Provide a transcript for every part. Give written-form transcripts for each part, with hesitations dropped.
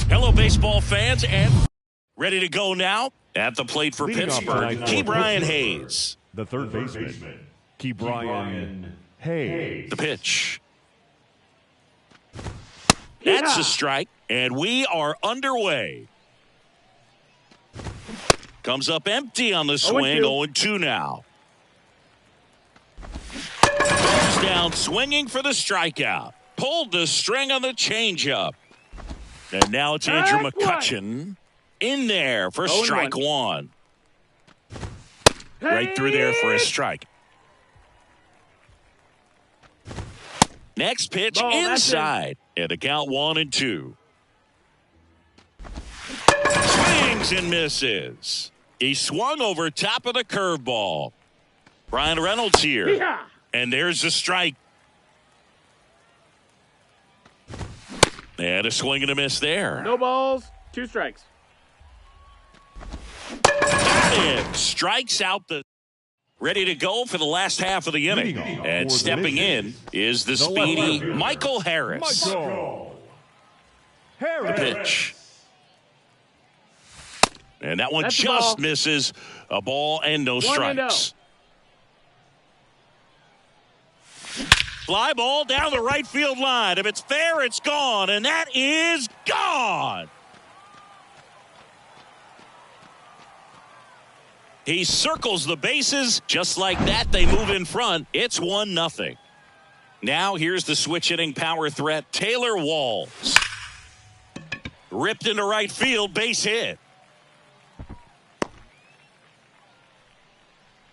Hello, baseball fans, and ready to go now at the plate for Pittsburgh, H.M.J.A. The third baseman, H.M.J.A. The pitch. That's a strike, and we are underway. Comes up empty on the swing, 0-2 now. Goes down swinging for the strikeout. Pulled the string on the changeup. And now it's Andrew McCutchen in there for strike one. Right through there for a strike. Next pitch inside. And the count 1-2. Swings and misses. He swung over top of the curveball. Brian Reynolds here. And there's a strike. And a swing and a miss there. No balls, 2 strikes. And strikes out the... Ready to go for the last half of the inning. And stepping in is the speedy Michael Harris. The pitch. And that one just misses a ball and no strikes. Fly ball down the right field line. If it's fair, it's gone. And that is gone. He circles the bases. Just like that, they move in front. It's 1-0. Now here's the switch-hitting power threat, Taylor Walls. Ripped into right field, base hit.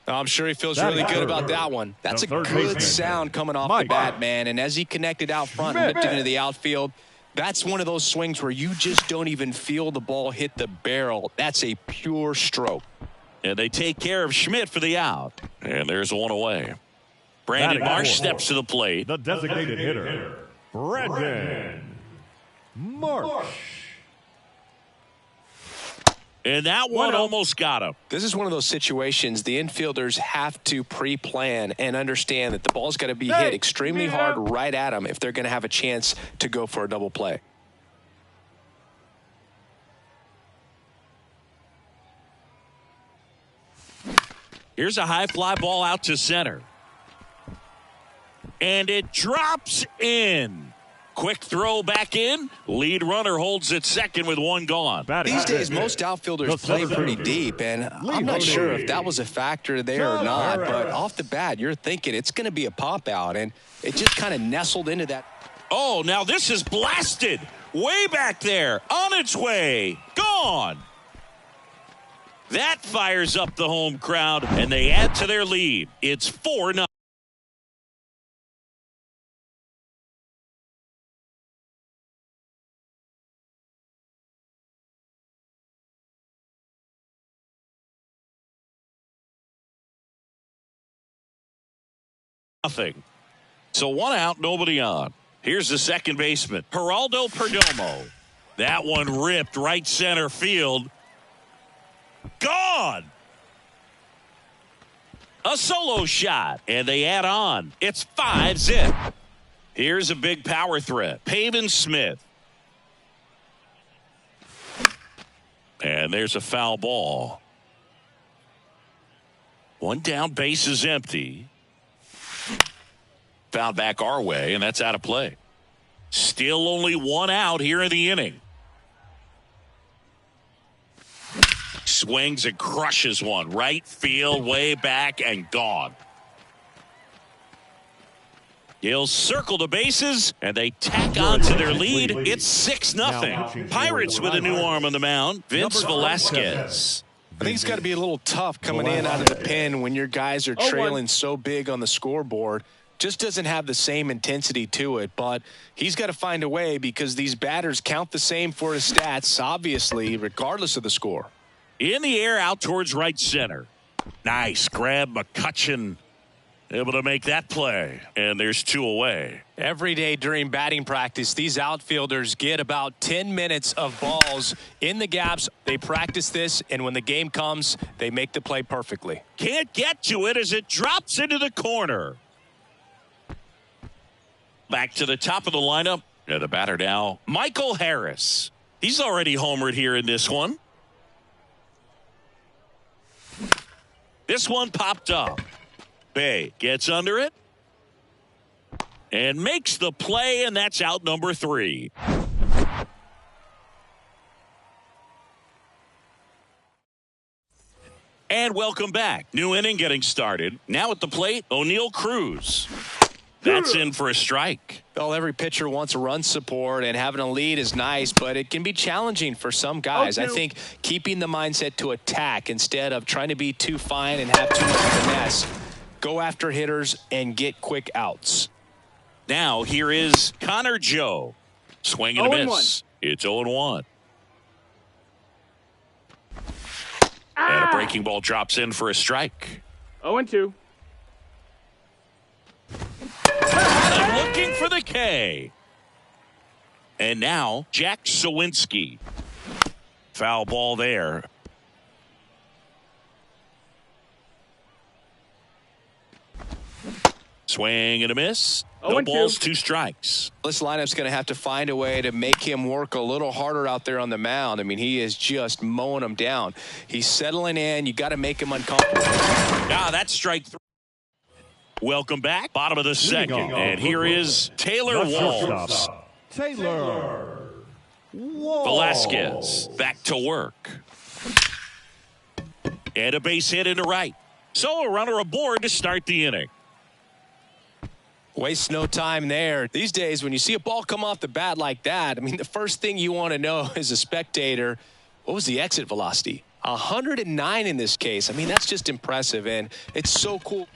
I'm sure he feels really good about that one. That's a good sound coming off the bat, man. And as he connected out front and ripped it into the outfield, that's one of those swings where you just don't even feel the ball hit the barrel. That's a pure stroke. And they take care of Schmidt for the out. And there's one away. Brandon Marsh steps to the plate. The designated hitter, Brandon Marsh. And that one almost got him. This is one of those situations the infielders have to pre-plan and understand that the ball's got to be hit extremely hard right at them if they're going to have a chance to go for a double play. Here's a high fly ball out to center. And it drops in. Quick throw back in. Lead runner holds at second with one gone. These days, most outfielders play pretty deep, and I'm not sure if that was a factor there or not, but off the bat, you're thinking it's going to be a pop out, and it just kind of nestled into that. Oh, now this is blasted. Way back there. On its way. Gone. That fires up the home crowd, and they add to their lead. It's 4-0. Nothing. So 1 out, nobody on. Here's the second baseman, Geraldo Perdomo. That one ripped right center field. Gone. A solo shot, and they add on. It's 5-zip. Here's a big power threat, Pavin Smith. And there's a foul ball. 1 down, base is empty. Foul back our way, and that's out of play. Still only 1 out here in the inning. Swings and crushes one. Right field, way back, and gone. He'll circle the bases, and they tack on to their lead. It's 6-0. Pirates with a new arm on the mound, Vince Velasquez. I think it's got to be a little tough coming in out of the pen when your guys are trailing so big on the scoreboard. Just doesn't have the same intensity to it, but he's got to find a way because these batters count the same for his stats, obviously, regardless of the score. In the air, out towards right center. Nice grab, McCutchen able to make that play, and there's 2 away. Every day during batting practice, these outfielders get about 10 minutes of balls in the gaps. They practice this, and when the game comes, they make the play perfectly. Can't get to it as it drops into the corner. Back to the top of the lineup. The batter now, Michael Harris. He's already homered here in this one. This one popped up. Bay gets under it and makes the play, and that's out number 3. And welcome back. New inning getting started. Now at the plate, O'Neal Cruz. That's in for a strike. Well, every pitcher wants run support, and having a lead is nice, but it can be challenging for some guys. I think keeping the mindset to attack instead of trying to be too fine and have too much finesse. Go after hitters and get quick outs. Now here is Connor Joe. Swing and a miss. It's 0-1. And a breaking ball drops in for a strike. 0-2. And looking for the K. And now Jack Sawinski. Foul ball there. Swing and a miss. No balls, 2 strikes. This lineup's going to have to find a way to make him work a little harder out there on the mound. I mean, he is just mowing them down. He's settling in. You got to make him uncomfortable. That's strike 3. Welcome back. Bottom of the second. And here is Taylor Walls. Taylor Velasquez back to work. And a base hit into right. So a runner aboard to start the inning. Waste no time there. These days, when you see a ball come off the bat like that, I mean, the first thing you want to know as a spectator, what was the exit velocity? 109 in this case. I mean, that's just impressive, and it's so cool.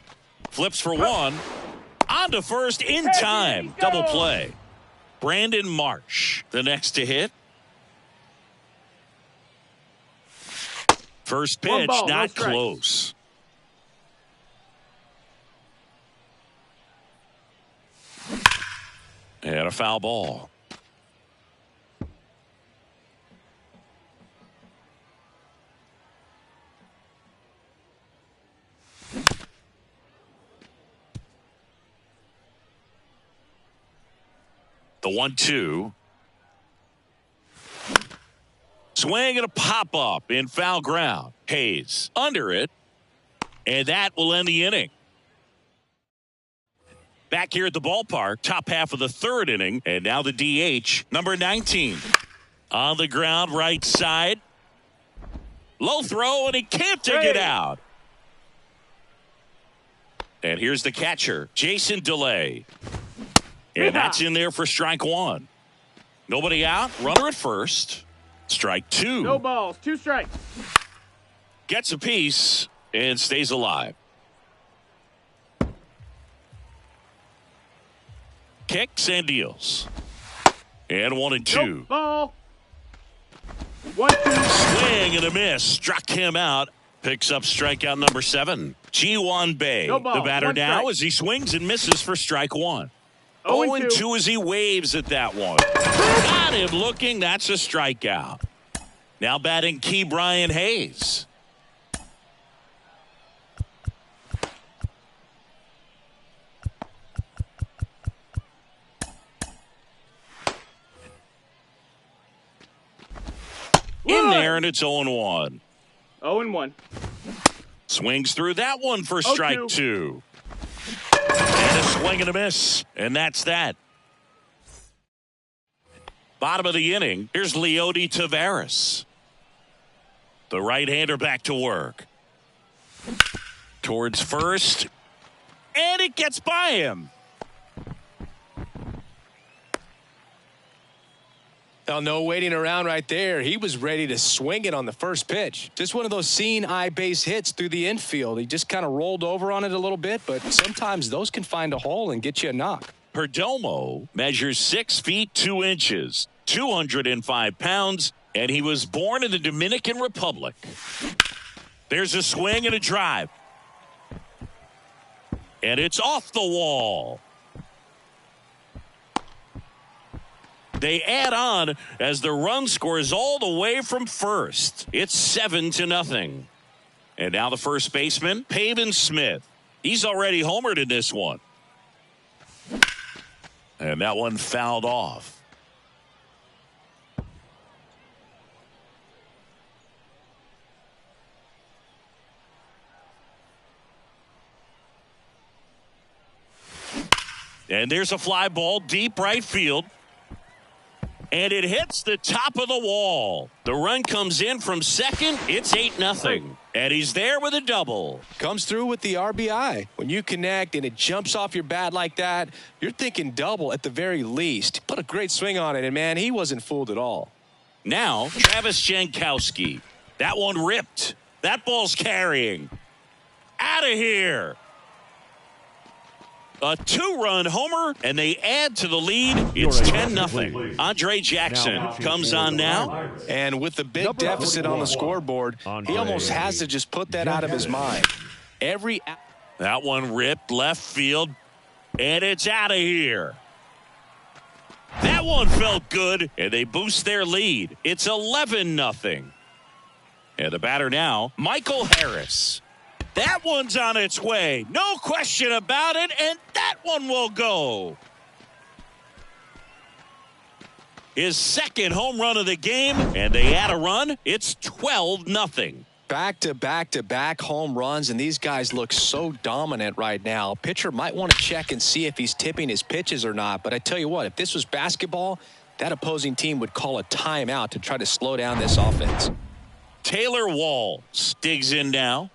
Flips for one. On to first in time. Double play. Brandon Marsh, the next to hit. First pitch, not close. And a foul ball. The 1-2. Swing and a pop-up in foul ground. Hayes under it. And that will end the inning. Back here at the ballpark, top half of the 3rd inning. And now the DH, number 19. On the ground, right side. Low throw, and he can't dig it out. And here's the catcher, Jason DeLay. And that's in there for strike 1. Nobody out. Runner at first. Strike 2. No balls. 2 strikes. Gets a piece and stays alive. Kicks and deals. And 1-2. Nope, ball. 1-2. Swing and a miss. Struck him out. Picks up strikeout number 7. H.M.J.A. No ball, The batter one now strike. as he swings and misses for strike 1. 0-2. 0-2 as he waves at that one. Got him looking. That's a strikeout. Now batting key Brian Hayes. In there, and it's 0-1. 0-1. Swings through that one for strike 2. And a swing and a miss. And that's that. Bottom of the inning. Here's Leody Taveras. The right-hander back to work. Towards first. And it gets by him. Well, no waiting around right there. He was ready to swing it on the first pitch. Just one of those seeing eye base hits through the infield. He just kind of rolled over on it a little bit, but sometimes those can find a hole and get you a knock. Perdomo measures 6 feet 2 inches, 205 pounds, and he was born in the Dominican Republic. There's a swing and a drive. And it's off the wall. They add on as the run scores all the way from first. It's 7-0. And now the first baseman, Pavin Smith. He's already homered in this one. And that one fouled off. And there's a fly ball deep right field. And it hits the top of the wall. The run comes in from second. It's 8-0. And he's there with a double. Comes through with the RBI. When you connect and it jumps off your bat like that, you're thinking double at the very least. Put a great swing on it, and, man, he wasn't fooled at all. Now, Travis Jankowski. That one ripped. That ball's carrying. Out of here. A 2-run homer, and they add to the lead. It's 10-0. Andre Jackson comes on now. And with the big deficit on the scoreboard, he almost has to just put that out of his mind. That one ripped left field, and it's out of here. That one felt good, and they boost their lead. It's 11-0. And the batter now, Michael Harris. That one's on its way. No question about it, and that one will go. His second home run of the game, and they add a run. It's 12-0. Back-to-back-to-back home runs, and these guys look so dominant right now. Pitcher might want to check and see if he's tipping his pitches or not, but I tell you what, if this was basketball, that opposing team would call a timeout to try to slow down this offense. Taylor Walls digs in now.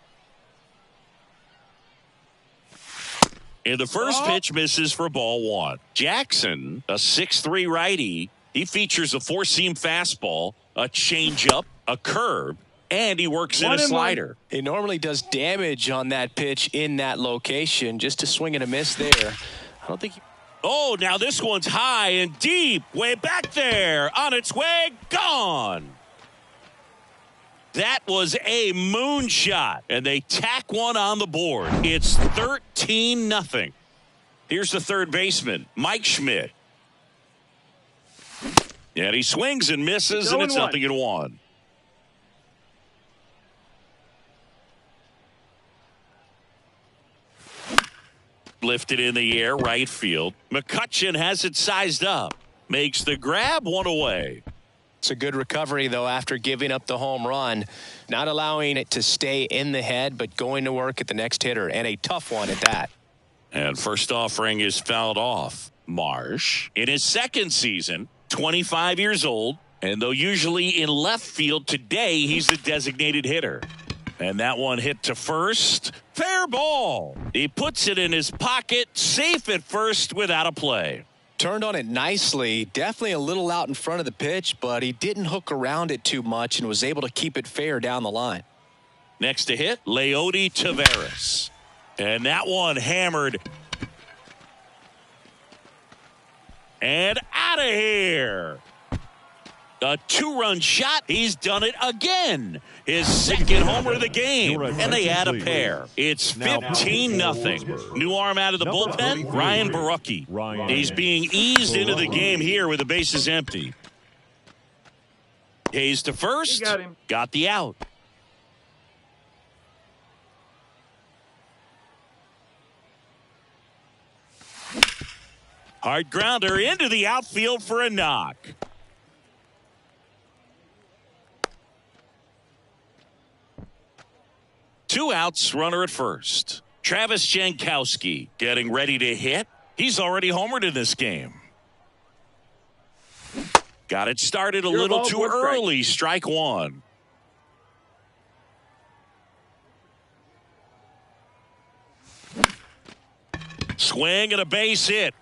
And the first pitch misses for ball 1. Jackson, a 6'3" righty, he features a 4-seam fastball, a changeup, a curve, and he works in a slider. He normally does damage on that pitch in that location. Just a swing and a miss there. I don't think Oh, now this one's high and deep, way back there. On its way, gone. That was a moonshot, and they tack one on the board. It's 13-0. Here's the third baseman, Mike Schmidt. And he swings and misses, and it's 0-1. Lifted in the air, right field. McCutchen has it sized up. Makes the grab, one away. It's a good recovery, though, after giving up the home run. Not allowing it to stay in the head, but going to work at the next hitter, and a tough one at that. And first offering is fouled off. Marsh, in his second season, 25 years old, and though usually in left field, today he's the designated hitter. And that one hit to first. Fair ball. He puts it in his pocket, safe at first without a play. Turned on it nicely, definitely a little out in front of the pitch, but he didn't hook around it too much and was able to keep it fair down the line. Next to hit, Leody Taveras. And that one hammered. And out of here. A 2-run shot. He's done it again. His second homer of the game. And they add a pair. It's 15-0. New arm out of the bullpen, Ryan Borucki. He's being eased into the game here with the bases empty. Hayes to first. Got the out. Hard grounder into the outfield for a knock. Two outs, runner at first. Travis Jankowski getting ready to hit. He's already homered in this game. Got it started a little too early. Strike one. Swing and a base hit.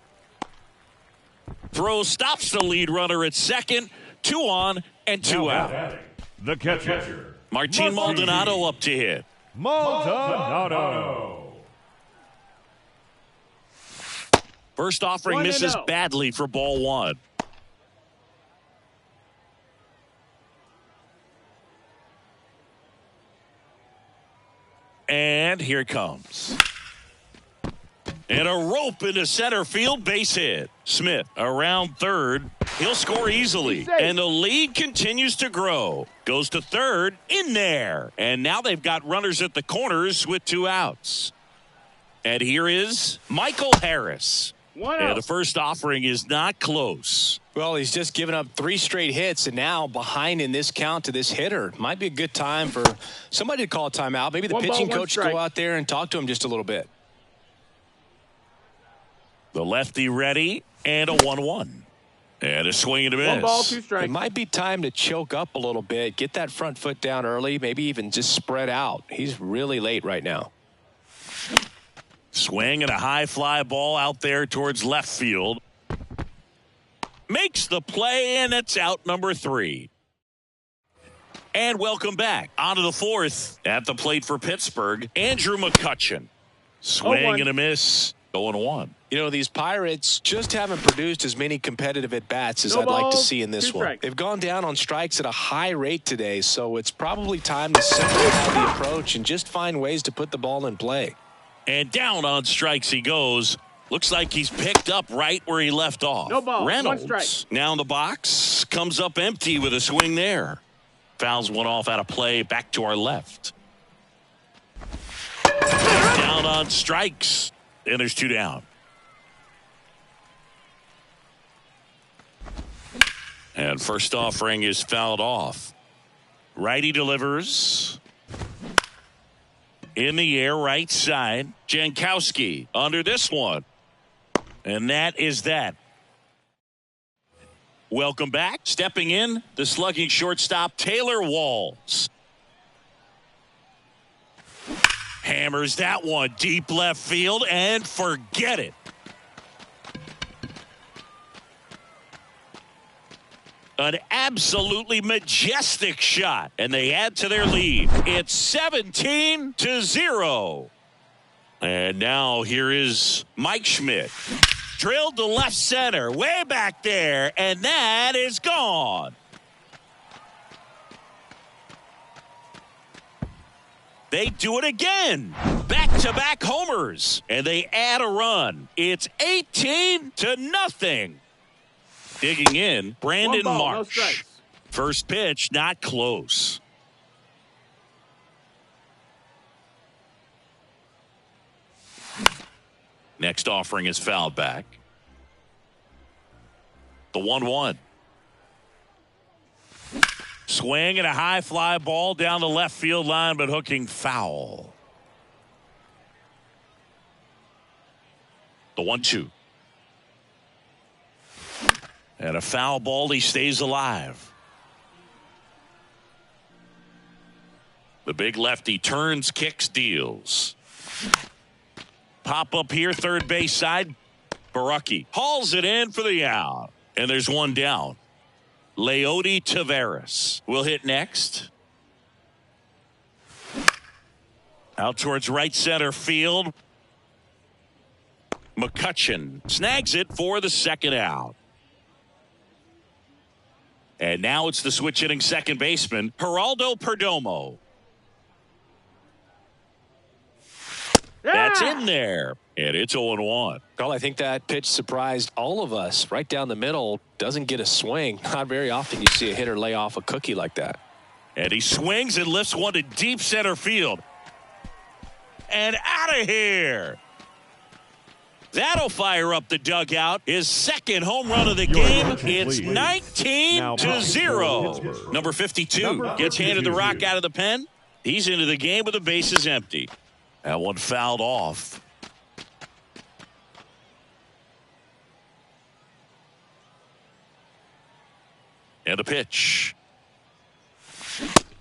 Throw stops the lead runner at second. 2 on and 2 out. The catcher, Martin Maldonado up to hit. Maldonado. First offering misses badly for ball one. And here it comes. And a rope into center field, base hit. Smith around third. He'll score easily. And the lead continues to grow. Goes to third, in there. And now they've got runners at the corners with 2 outs. And here is Michael Harris. And the first offering is not close. Well, he's just given up 3 straight hits, and now behind in this count to this hitter. Might be a good time for somebody to call a timeout. Maybe the pitching coach go out there and talk to him just a little bit. The lefty ready, and a 1-1. And a swing and a miss. 1 ball, 2 strikes. It might be time to choke up a little bit. Get that front foot down early. Maybe even just spread out. He's really late right now. Swing and a high fly ball out there towards left field. Makes the play, and it's out number 3. And welcome back. On to the 4th. At the plate for Pittsburgh, Andrew McCutchen. Swing and a miss. 0-1. You know, these Pirates just haven't produced as many competitive at-bats as I'd like to see in this one. They've gone down on strikes at a high rate today, so it's probably time to simplify the approach and just find ways to put the ball in play. And down on strikes he goes. Looks like he's picked up right where he left off. No ball. Reynolds 1 strike. now in the box. Comes up empty with a swing there. Fouls one off out of play. Back to our left. Down on strikes. And there's 2 down. And first offering is fouled off. Righty delivers. In the air, right side. Jankowski under this one. And that is that. Welcome back. Stepping in, the slugging shortstop, Taylor Walls. Hammers that one deep left field and forget it. An absolutely majestic shot, and they add to their lead. It's 17-0. And now here is Mike Schmidt. Drilled to left center, way back there, and that is gone. They do it again. Back-to-back homers, and they add a run. It's 18-0. Digging in, Brandon Marsh. No First pitch, not close. Next offering is fouled back. The 1-1. Swing and a high fly ball down the left field line, but hooking foul. The 1-2. And a foul ball, he stays alive. The big lefty turns, kicks, deals. Pop up here, third base side. Borucki hauls it in for the out. And there's 1 down. Leody Taveras will hit next. Out towards right center field. McCutchen snags it for the second out. And now it's the switch hitting second baseman, Geraldo Perdomo. That's in there. And it's 0-1. Well, I think that pitch surprised all of us. Right down the middle, doesn't get a swing. Not very often you see a hitter lay off a cookie like that. And he swings and lifts one to deep center field. And out of here. That'll fire up the dugout. His second home run of the game. It's 19-0. Number 52 gets handed the rock out of the pen. He's into the game with the bases empty. That one fouled off. And the pitch.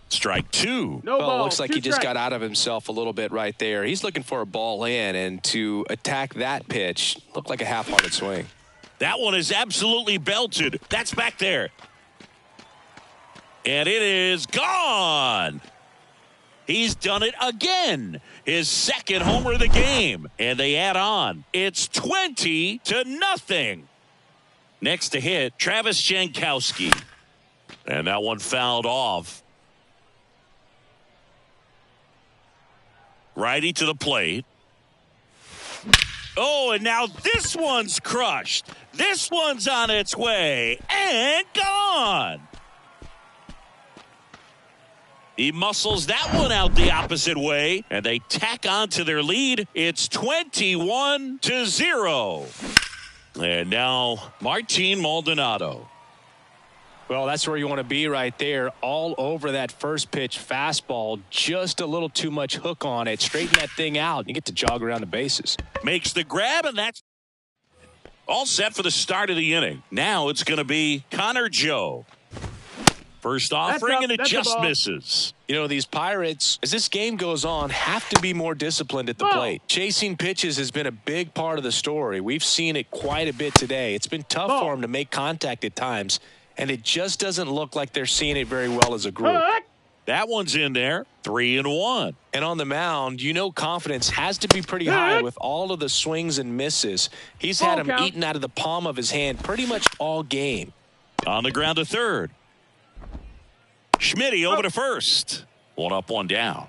Strike two. No ball. Looks like he just got out of himself a little bit right there. He's looking for a ball in, and to attack that pitch looked like a half-hearted swing. That one is absolutely belted. That's back there. And it is gone. He's done it again. His second homer of the game. And they add on. It's 20-0. Next to hit, Travis Jankowski. And that one fouled off. Righty to the plate. Oh, and now this one's crushed. This one's on its way and gone. He muscles that one out the opposite way, and they tack on to their lead. It's 21-0. And now Martin Maldonado. Well, that's where you want to be right there. All over that first pitch fastball. Just a little too much hook on it. Straighten that thing out. You get to jog around the bases. Makes the grab, and that's all set for the start of the inning. Now it's going to be Connor Joe. First offering, and it just misses. You know, these Pirates, as this game goes on, have to be more disciplined at the plate. Chasing pitches has been a big part of the story. We've seen it quite a bit today. It's been tough for them to make contact at times, and it just doesn't look like they're seeing it very well as a group. That one's in there, 3-1. And on the mound, you know confidence has to be pretty high with all of the swings and misses. He's had them eaten out of the palm of his hand pretty much all game. On the ground to third. Schmitty over to first. One up, one down.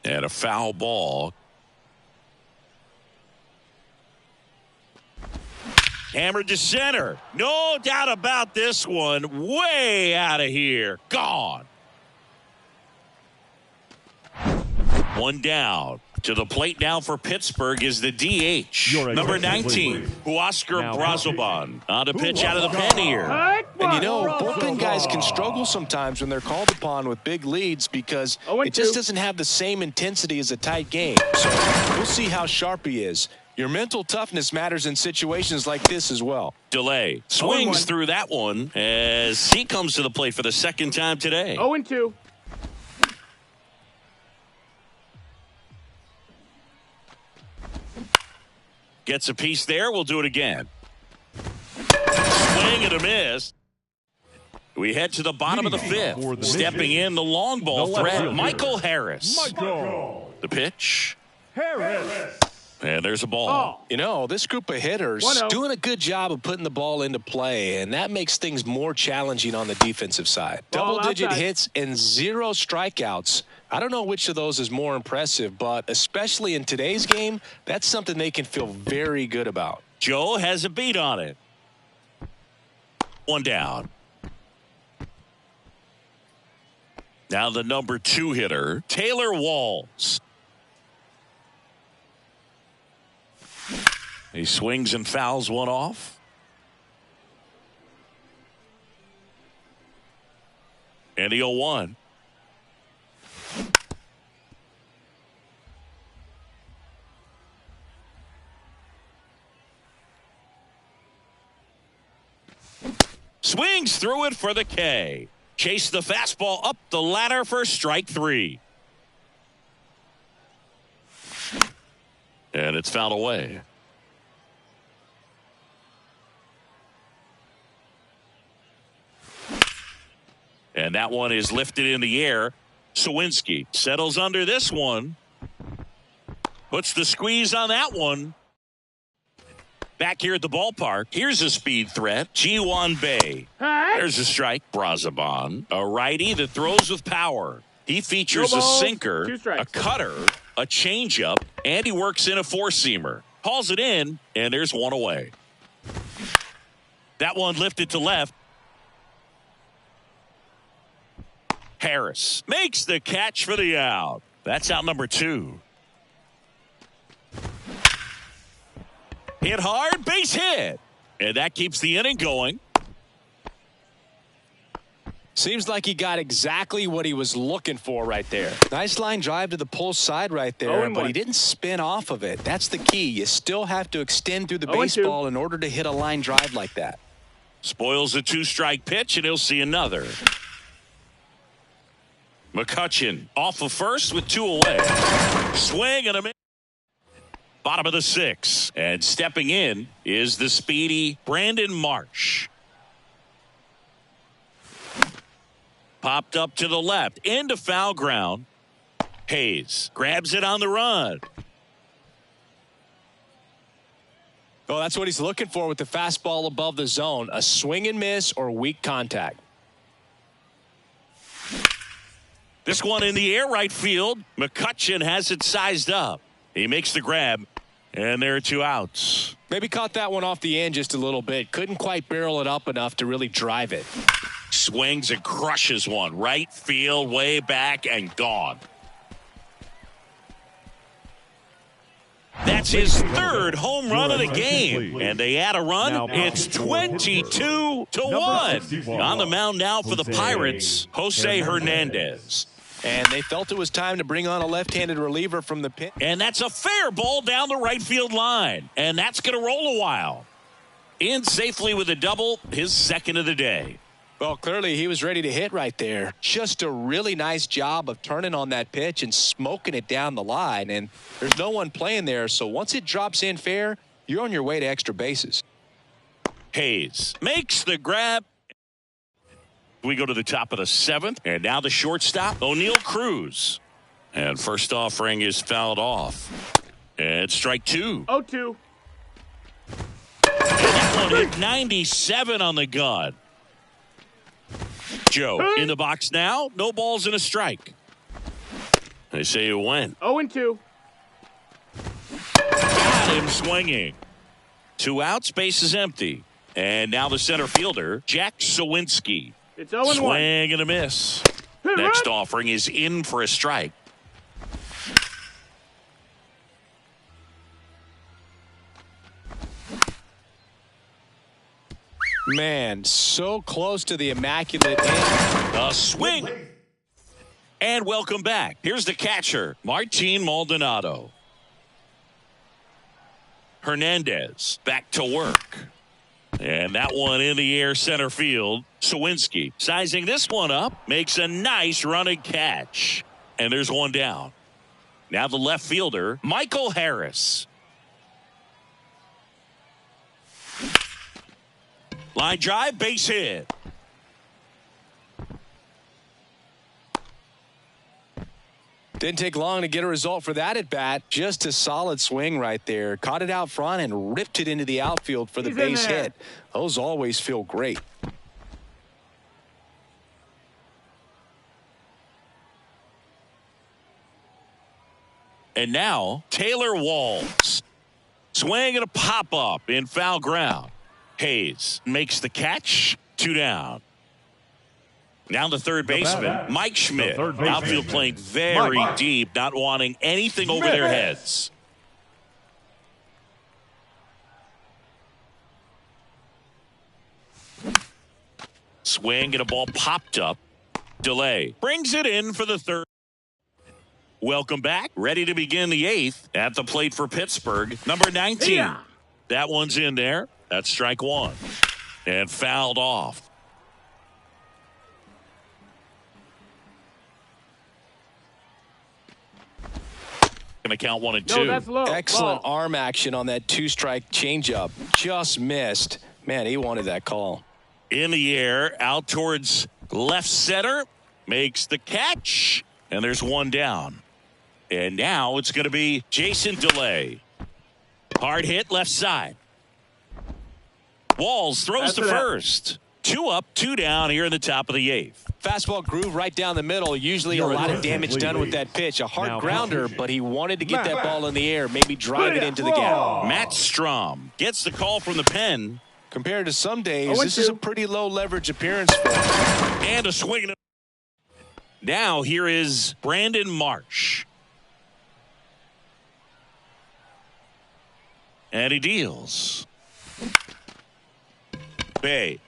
And a foul ball. Hammered to center. No doubt about this one. Way out of here. Gone. One down. To the plate now for Pittsburgh is the DH. Number 19, Huascar Brazoban. On to pitch out of the pen here. And you know, bullpen guys can struggle sometimes when they're called upon with big leads because it just doesn't have the same intensity as a tight game. So we'll see how sharp he is. Your mental toughness matters in situations like this as well. Delay. Swings through that one as he comes to the plate for the second time today. 0-2. Gets a piece there. We'll do it again. Swing and a miss. We head to the bottom of the fifth. Stepping in the long ball threat, Michael Harris. The pitch. Harris. And there's a ball. You know, this group of hitters doing a good job of putting the ball into play, and that makes things more challenging on the defensive side. Double-digit hits and 0 strikeouts. I don't know which of those is more impressive, but especially in today's game, that's something they can feel very good about. Joe has a beat on it. One down. Now the number 2 hitter, Taylor Walls. He swings and fouls one off. And the 0-1. Swings through it for the K. Chase the fastball up the ladder for strike 3. And it's fouled away. And that one is lifted in the air. Sawinski settles under this one. Puts the squeeze on that one. Back here at the ballpark, here's a speed threat, H.M.J.A. There's a strike, Brazaban, a righty that throws with power. He features a sinker, a cutter, a changeup, and he works in a four-seamer. Calls it in, and there's one away. That one lifted to left. Harris makes the catch for the out. That's out number 2. Hit hard, base hit. And that keeps the inning going. Seems like he got exactly what he was looking for right there. Nice line drive to the pull side right there, but he didn't spin off of it. That's the key. You still have to extend through the baseball in order to hit a line drive like that. Spoils a 2-strike pitch, and he'll see another. McCutchen off of first with 2 away. Swing and a miss. Bottom of the 6th. And stepping in is the speedy Brandon Marsh. Popped up to the left. Into foul ground. Hayes grabs it on the run. Oh, that's what he's looking for with the fastball above the zone. A swing and miss or weak contact. This one in the air right field. McCutchen has it sized up. He makes the grab, and there are 2 outs. Maybe caught that one off the end just a little bit. Couldn't quite barrel it up enough to really drive it. Swings and crushes one. Right field, way back, and gone. That's his 3rd home run of the game. And they add a run. It's 22-1. On the mound now for the Pirates, Jose Hernandez. And they felt it was time to bring on a left-handed reliever from the pit. And that's a fair ball down the right field line. And that's going to roll a while. In safely with a double, his 2nd of the day. Well, clearly he was ready to hit right there. Just a really nice job of turning on that pitch and smoking it down the line. And there's no one playing there, so once it drops in fair, you're on your way to extra bases. Hayes makes the grab. We go to the top of the 7th, and now the shortstop, O'Neal Cruz. And first offering is fouled off. And strike 2. 0-2. And that one hit 97 on the gun. Joe in the box now. No balls and a strike. They say it went. 0-2. Got him swinging. 2 outs, base is empty. And now the center fielder, Jack Sawinski. It's 0-1. Swing and a miss. Next offering is in for a strike. Man, so close to the immaculate end. A swing. And welcome back. Here's the catcher, Martin Maldonado. Hernandez back to work. And that one in the air center field. Sawinski sizing this one up. Makes a nice running catch. And there's one down. Now the left fielder, Michael Harris. Line drive, base hit. Didn't take long to get a result for that at bat. Just a solid swing right there. Caught it out front and ripped it into the outfield for the base hit. Those always feel great. And now Taylor Walls. Swing and a pop up in foul ground. Hayes makes the catch. 2 down. Now the third baseman, Mike Schmidt. Outfield playing very deep, not wanting anything over their heads. Swing and a ball popped up. Delay. Brings it in for the 3rd. Welcome back. Ready to begin the 8th. At the plate for Pittsburgh, number 19. Yeah. That one's in there. That's strike 1. And fouled off. Going to count 1 and 2. No, that's low. Excellent arm action on that 2-strike changeup. Just missed. Man, he wanted that call. In the air, out towards left center. Makes the catch. And there's one down. And now it's going to be Jason Delay. Hard hit left side. Walls throws to first. 2 up, 2 down here in the top of the 8th. Fastball groove right down the middle. Usually a lot of damage done with that pitch. A hard grounder, but he wanted to get that ball in the air, maybe drive it into the gap. Matt Strom gets the call from the pen. Compared to some days, this is a pretty low leverage appearance for him. And a swing. Now here is Brandon Marsh. And he deals. Bay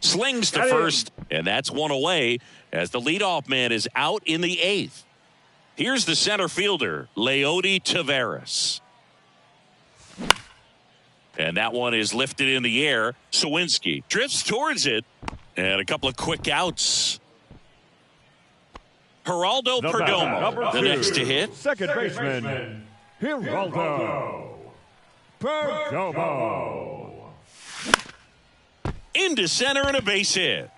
slings to first, and that's one away as the leadoff man is out in the 8th. Here's the center fielder, Leody Taveras. And that one is lifted in the air. Sawinski drifts towards it, and a couple of quick outs. Geraldo Perdomo, the next to hit. Second baseman, Geraldo Perdomo. Into center and a base hit.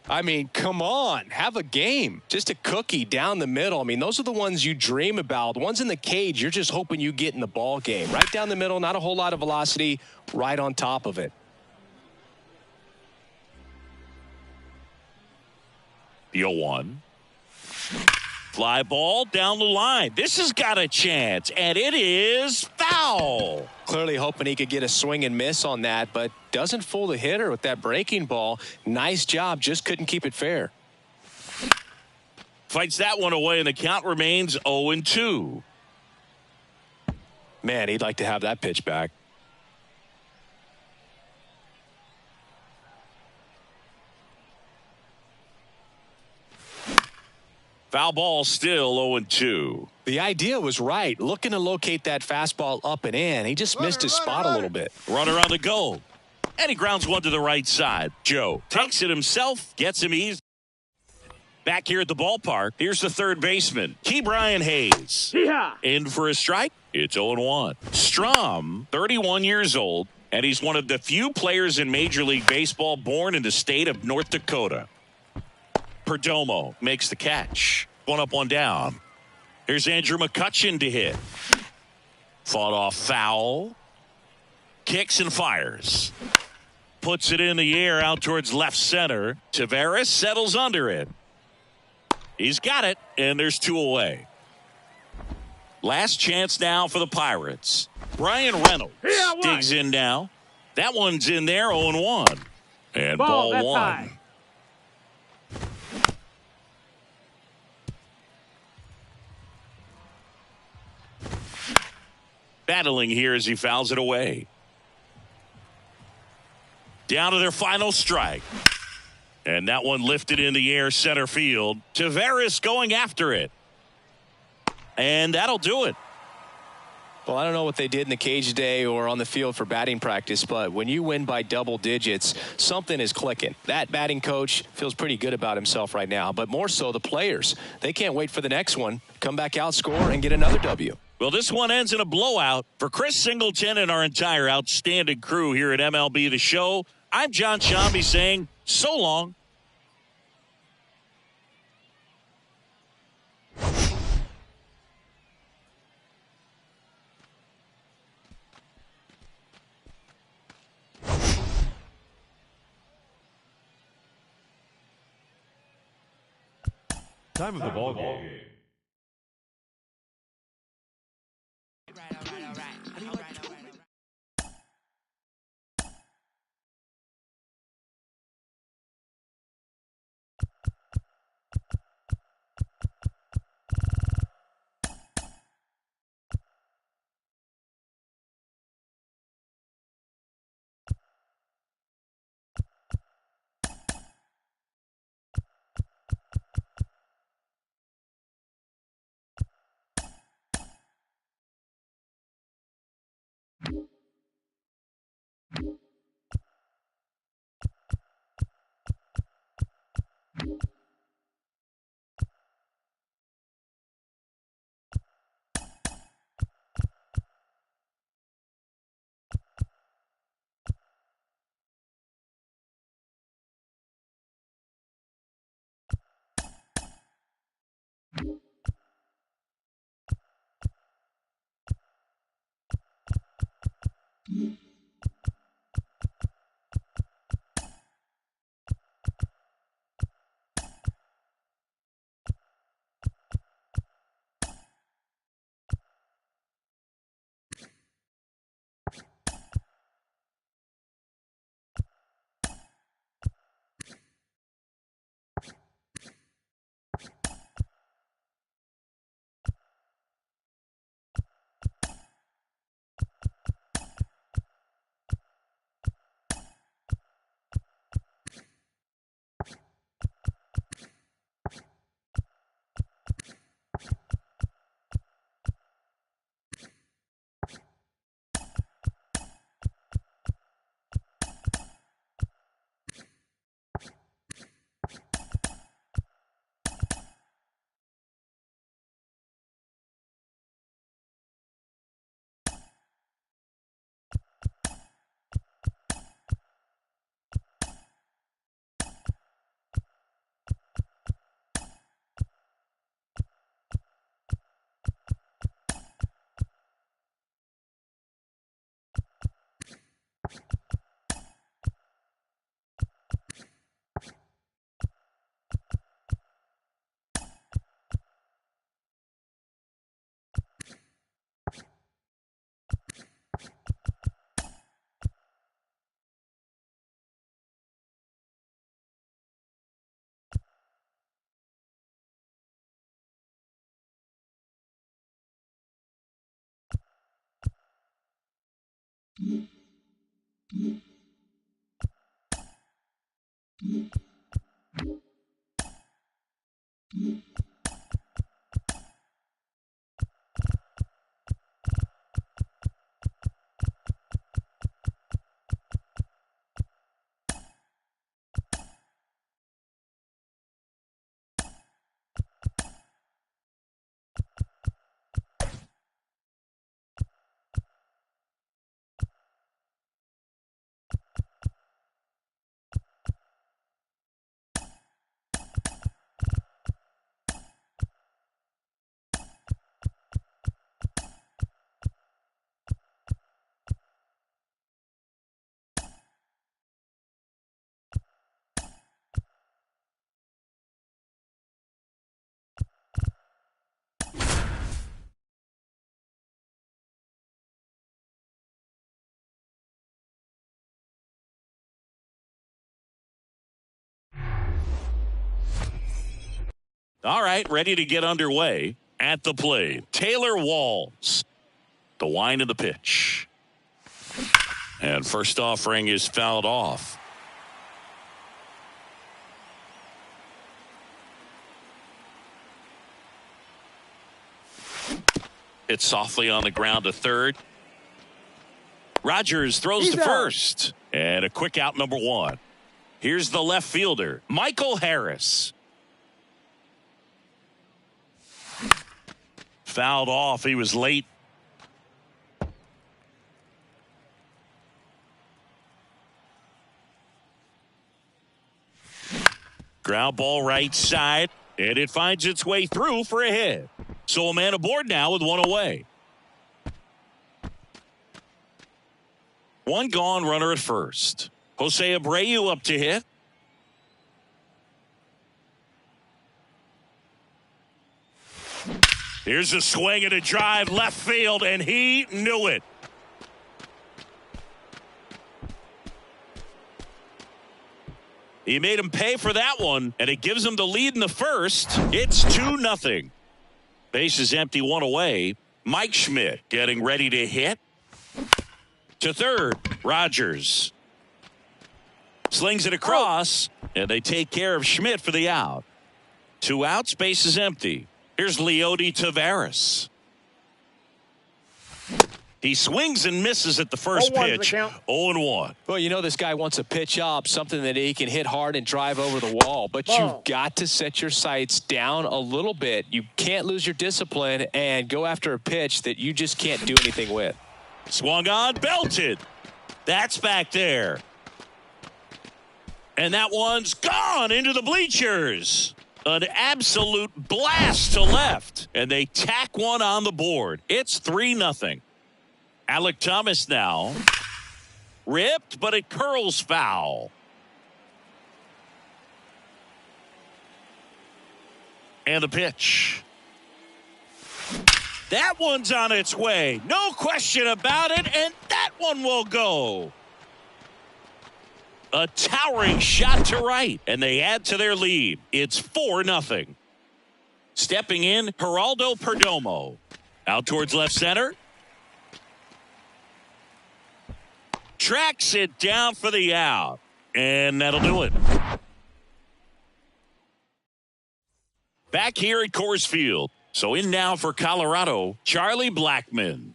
I mean, come on, have a game. Just a cookie down the middle. I mean, those are the ones you dream about. The ones in the cage, you're just hoping you get in the ball game. Right down the middle, not a whole lot of velocity, right on top of it. The 0-1. Fly ball down the line. This has got a chance, and it is foul. Clearly hoping he could get a swing and miss on that, but doesn't fool the hitter with that breaking ball. Nice job, just couldn't keep it fair. Fights that one away, and the count remains 0-2. Man, he'd like to have that pitch back. Foul ball still 0-2. The idea was right. Looking to locate that fastball up and in. He just missed his spot a little bit. Runner on the go. And he grounds one to the right side. Joe takes it himself, gets him easy. Back here at the ballpark, here's the third baseman, Ke'Bryan Hayes. In for a strike. It's 0-1. Strom, 31 years old, and he's one of the few players in Major League Baseball born in the state of North Dakota. Perdomo makes the catch. 1 up, 1 down. Here's Andrew McCutchen to hit. Fought off foul. Kicks and fires. Puts it in the air out towards left center. Taveras settles under it. He's got it, and there's 2 away. Last chance now for the Pirates. Brian Reynolds digs in now. That one's in there, 0-1. And ball 1. High. Battling here as he fouls it away. Down to their final strike. And that one lifted in the air center field. Taveras going after it. And that'll do it. Well, I don't know what they did in the cage today or on the field for batting practice, but when you win by double digits, something is clicking. That batting coach feels pretty good about himself right now, but more so the players. They can't wait for the next one. Come back out, score, and get another W. Well, this one ends in a blowout. For Chris Singleton and our entire outstanding crew here at MLB The Show, I'm John Shambi saying so long. Time of the ball game. All right, ready to get underway. At the plate, Taylor Walls. The wind of the pitch. And first offering is fouled off. It's softly on the ground to third. Rogers throws to first. And a quick out, number one. Here's the left fielder, Michael Harris. Fouled off. He was late. Ground ball right side. And it finds its way through for a hit. So a man aboard now with one away. One gone, runner at first. Jose Abreu up to hit. Here's a swing and a drive left field, and he knew it. He made him pay for that one, and it gives him the lead in the first. It's 2-0. Base is empty, one away. Mike Schmidt getting ready to hit. To third, Rogers. Slings it across, and they take care of Schmidt for the out. 2 outs, base is empty. Here's Leody Taveras. He swings and misses at the first pitch. 0-1. Well, you know this guy wants a pitch up, something that he can hit hard and drive over the wall. But you've got to set your sights down a little bit. You can't lose your discipline and go after a pitch that you just can't do anything with. Swung on, belted. That's back there. And that one's gone into the bleachers. An absolute blast to left. And they tack one on the board. It's 3-0. Alec Thomas now. Ripped, but it curls foul. And the pitch. That one's on its way. No question about it. And that one will go. A towering shot to right. And they add to their lead. It's 4-0. Stepping in, Geraldo Perdomo. Out towards left center. Tracks it down for the out. And that'll do it. Back here at Coors Field. So in now for Colorado, Charlie Blackmon.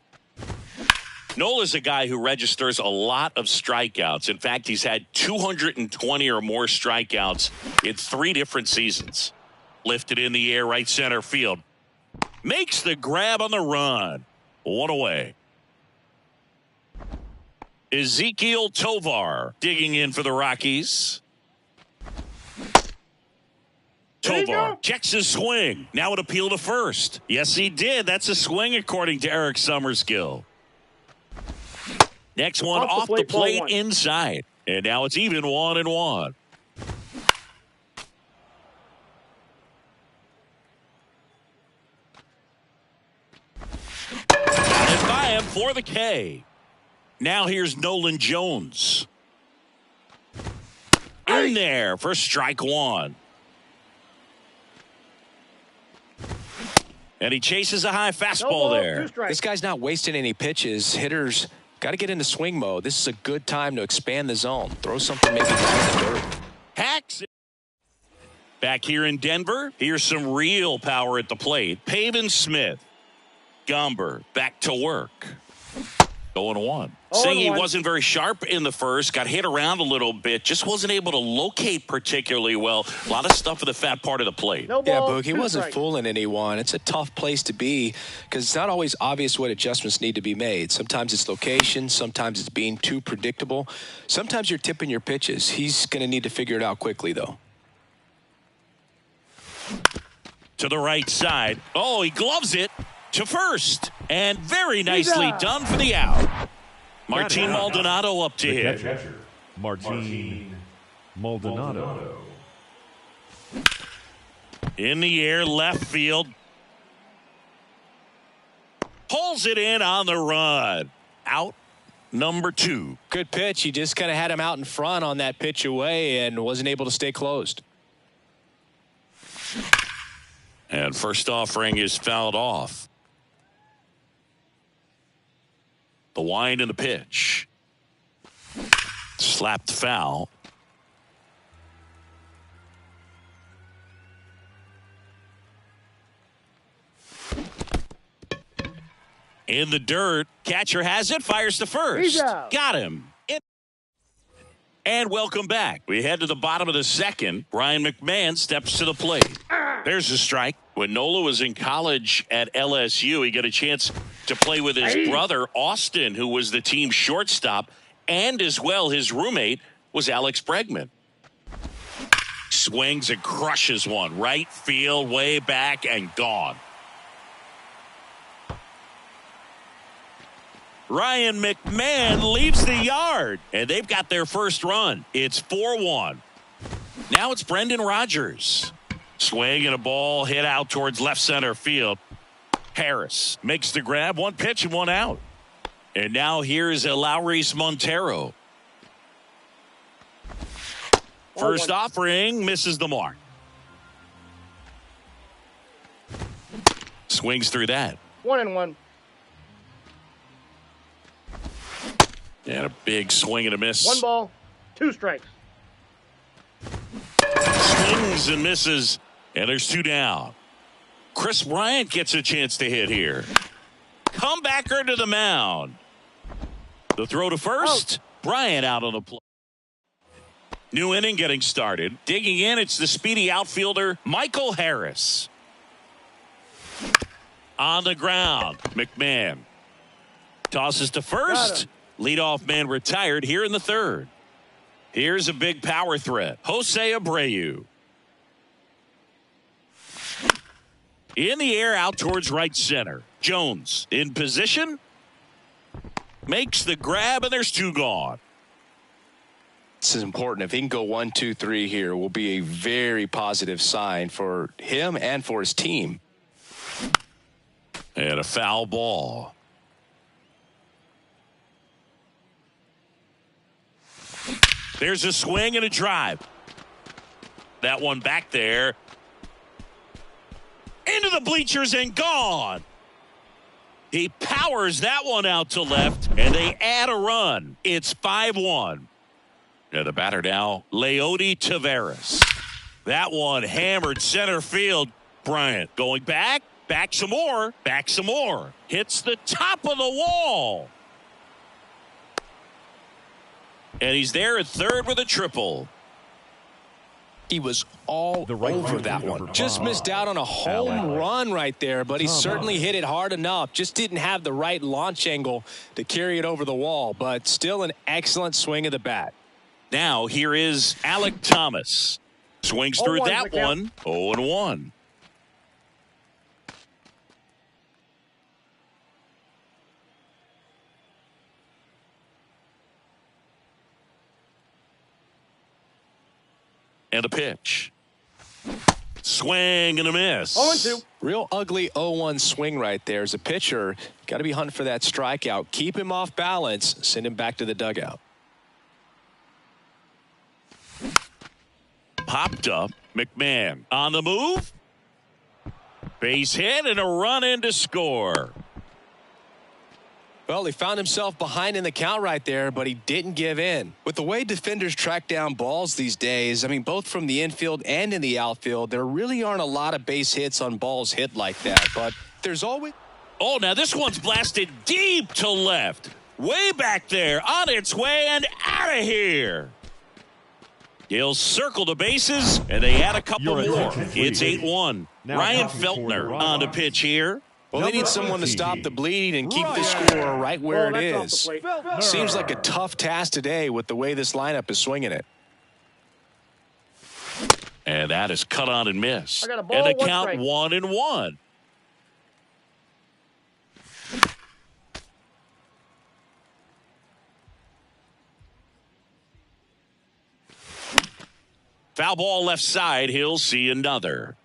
Nola's a guy who registers a lot of strikeouts. In fact, he's had 220 or more strikeouts in 3 different seasons. Lifted in the air, right center field. Makes the grab on the run. One away. Ezekiel Tovar digging in for the Rockies. Tovar checks his swing. Now an appeal to first. Yes, he did. That's a swing according to Eric Summerskill. Next one off the plate inside. And now it's even 1-1. And by him for the K. Now here's Nolan Jones. In there for strike one. And he chases a high fastball there. This guy's not wasting any pitches. Hitters got to get into swing mode. This is a good time to expand the zone. Throw something maybe down in the dirt. Hacks it. Back here in Denver, here's some real power at the plate. Pavin Smith. Gomber back to work. 0-1. Saying he wasn't very sharp in the first, got hit around a little bit, just wasn't able to locate particularly well. A lot of stuff in the fat part of the plate. No ball, yeah, Boog, he wasn't fooling anyone. It's a tough place to be because it's not always obvious what adjustments need to be made. Sometimes it's location, sometimes it's being too predictable. Sometimes you're tipping your pitches. He's going to need to figure it out quickly, though. To the right side. Oh, he gloves it to first. And very nicely done for the out. Martin Maldonado up to hit. Catcher, Martin Maldonado. In the air, left field. Pulls it in on the run. Out number 2. Good pitch. He just kind of had him out in front on that pitch away and wasn't able to stay closed. And first offering is fouled off. The wind and the pitch. Slapped foul. In the dirt. Catcher has it. Fires to first. Got him. And welcome back. We head to the bottom of the second. Ryan McMahon steps to the plate. There's a strike. When Nola was in college at LSU, he got a chance to play with his brother, Austin, who was the team shortstop, and as well his roommate was Alex Bregman. Swings and crushes one. Right field, way back, and gone. Ryan McMahon leaves the yard, and they've got their first run. It's 4-1. Now it's Brendan Rodgers. Swing and a ball hit out towards left center field. Harris makes the grab. One pitch and one out. And now here's Lowry's Montero. First offering misses the mark. Swings through that. 1-1. And a big swing and a miss. 1 ball, 2 strikes. Swings and misses, and there's 2 down. Chris Bryant gets a chance to hit here. Comebacker to the mound. The throw to first. Bryant out on the play. New inning getting started. Digging in, it's the speedy outfielder, Michael Harris. On the ground, McMahon. Tosses to first. Leadoff man retired here in the third. Here's a big power threat. Jose Abreu. In the air out towards right center. Jones in position. Makes the grab, and there's 2 gone. This is important. If he can go 1, 2, 3 here, will be a very positive sign for him and for his team. And a foul ball. There's a swing and a drive. That one back there. Into the bleachers and gone. He powers that one out to left, and they add a run. It's 5-1. Now the batter now, Leody Taveras. That one hammered center field. Bryant going back some more, Hits the top of the wall. And he's there at third with a triple. He was all over that one. Just missed out on a home run right there, but he certainly hit it hard enough. Just didn't have the right launch angle to carry it over the wall, but still an excellent swing of the bat. Now here is Alec Thomas. Swings through that one. 0-1. And a pitch. Swing and a miss. 0-2. Real ugly 0-1 swing right there. As a pitcher, got to be hunting for that strikeout. Keep him off balance. Send him back to the dugout. Popped up. McMahon on the move. Base hit and a run in to score. Well, he found himself behind in the count right there, but he didn't give in. With the way defenders track down balls these days, I mean, both from the infield and in the outfield, there really aren't a lot of base hits on balls hit like that. But there's always... Oh, now this one's blasted deep to left. Way back there, on its way and out of here. He'll circle the bases, and they add a couple more. It's 8-1. Ryan Feltner on the pitch here. Well, they need someone to stop the bleed and keep the score right where it is. Seems like a tough task today with the way this lineup is swinging it. And that is cut on and missed. I got a ball, and they one count strike. 1-1. Foul ball left side. He'll see another.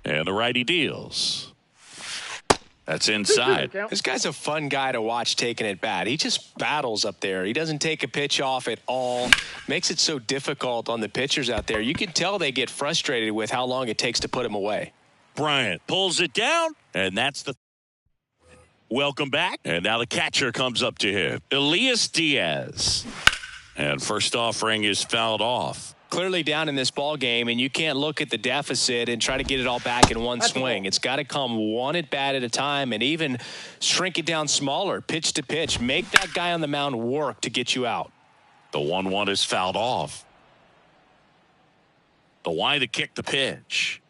And the righty deals. That's inside. This guy's a fun guy to watch taking at bat. He just battles up there. He doesn't take a pitch off at all. Makes it so difficult on the pitchers out there. You can tell they get frustrated with how long it takes to put him away. Bryant pulls it down, and that's the... Welcome back. And now the catcher comes up to him. Elias Diaz. And first offering is fouled off. Clearly down in this ball game, and you can't look at the deficit and try to get it all back in one swing. It's got to come one at bat at a time, and even shrink it down smaller, pitch to pitch. Make that guy on the mound work to get you out. The 1-1 is fouled off. The line to kick the pitch.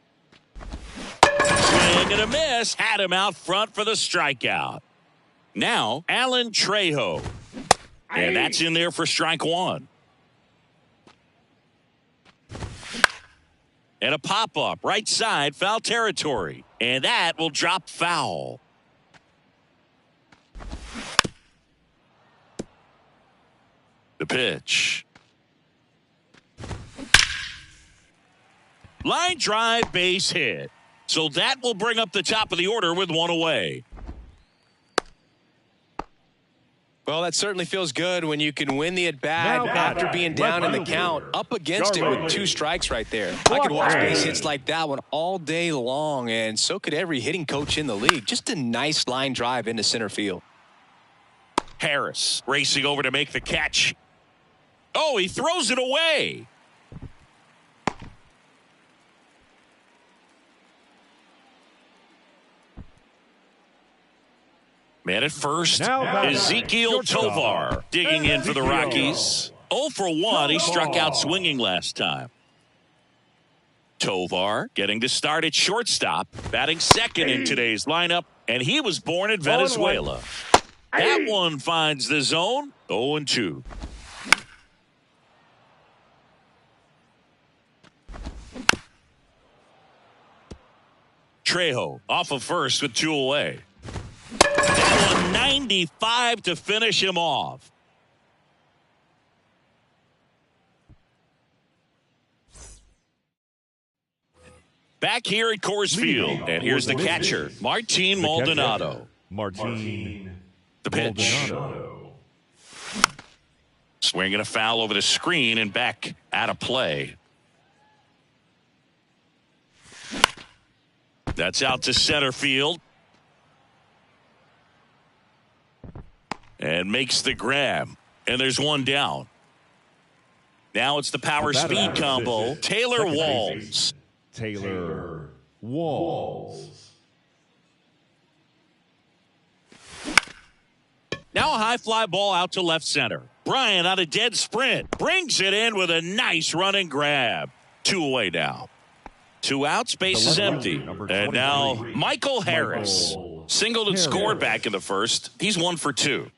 Swing and a miss. Had him out front for the strikeout. Now, Alan Trejo. And that's in there for strike one. And a pop-up, right side, foul territory. And that will drop foul. The pitch. Line drive, base hit. So that will bring up the top of the order with one away. Well, that certainly feels good when you can win the at-bat after being down in the count, up against it with 2 strikes right there. I could watch base hits like that one all day long, and so could every hitting coach in the league. Just a nice line drive into center field. Harris racing over to make the catch. Oh, he throws it away. Man at first, Ezekiel Tovar digging in for the Rockies. 0 for 1. He struck out swinging last time. Tovar getting to start at shortstop, batting second in today's lineup, and he was born in Venezuela. That one finds the zone. 0-2. Trejo off of first with 2 away. That one 95 to finish him off. Back here at Coors Field, and here's the catcher, Martin Maldonado. Martin. The pitch. Swinging a foul over the screen and back out of play. That's out to center field. And makes the grab. And there's one down. Now it's the power speed combo. Taylor Walls. Taylor Walls. Now a high fly ball out to left center. Bryant on a dead sprint. Brings it in with a nice running grab. 2 away now. 2 outs, base is empty. And now Michael Harris. Singled and scored back in the first. He's 1 for 2.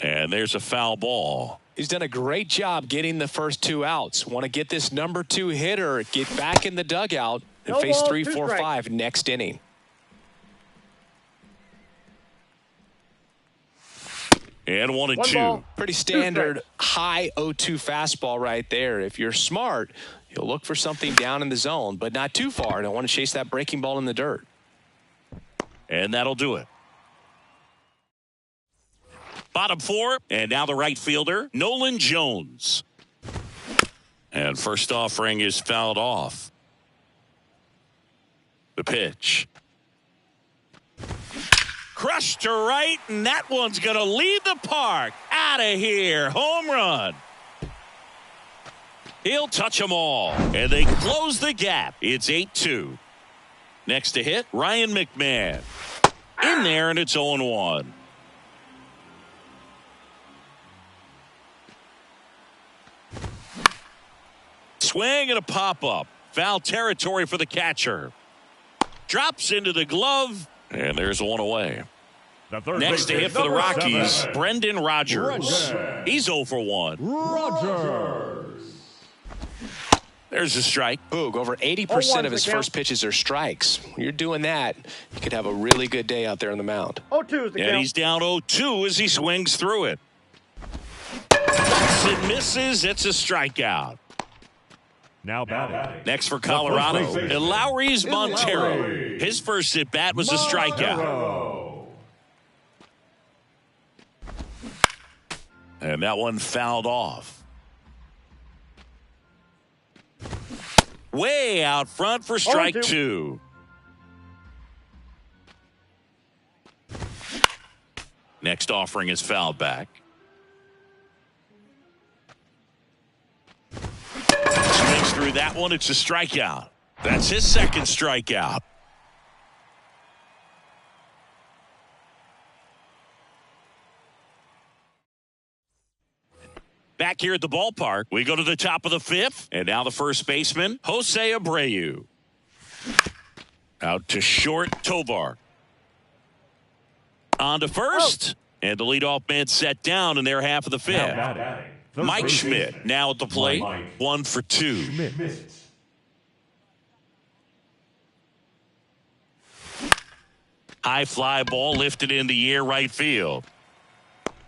And there's a foul ball. He's done a great job getting the first 2 outs. Want to get this number 2 hitter, get back in the dugout, and face 3, 4, 5 next inning. And 1 and 2. Pretty standard high 0-2 fastball right there. If you're smart, you'll look for something down in the zone, but not too far. Don't want to chase that breaking ball in the dirt. And that'll do it. Bottom 4, and now the right fielder, Nolan Jones. And first offering is fouled off. The pitch. Crushed to right, and that one's going to leave the park. Out of here. Home run. He'll touch them all, and they close the gap. It's 8-2. Next to hit, Ryan McMahon. In there, and it's 0-1. Swing and a pop-up. Foul territory for the catcher. Drops into the glove, and there's one away. Next to hit for the Rockies, 7. Brendan Rodgers. He's 0 for 1. Rodgers. There's a strike. Boog, over 80% of his first pitches are strikes. When you're doing that, you could have a really good day out there on the mound. 0-2 is the count. And he's down 0-2 as he swings through it. It misses. It's a strikeout. Now batting. Next for Colorado, The first baseman, Lowry's Montero. Lowry. His first at-bat was a strikeout. Montero. And that one fouled off. Way out front for strike 2. Next offering is fouled back. Swings through that one. It's a strikeout. That's his second strikeout. Back here at the ballpark, we go to the top of the 5th, and now the first baseman, Jose Abreu. Out to short, Tovar. On to first, and the leadoff man set down in their half of the 5th. Now batting. The Mike first Schmidt baseman, now at the plate, Mike 1 for 2. Schmidt. High fly ball lifted in the air right field.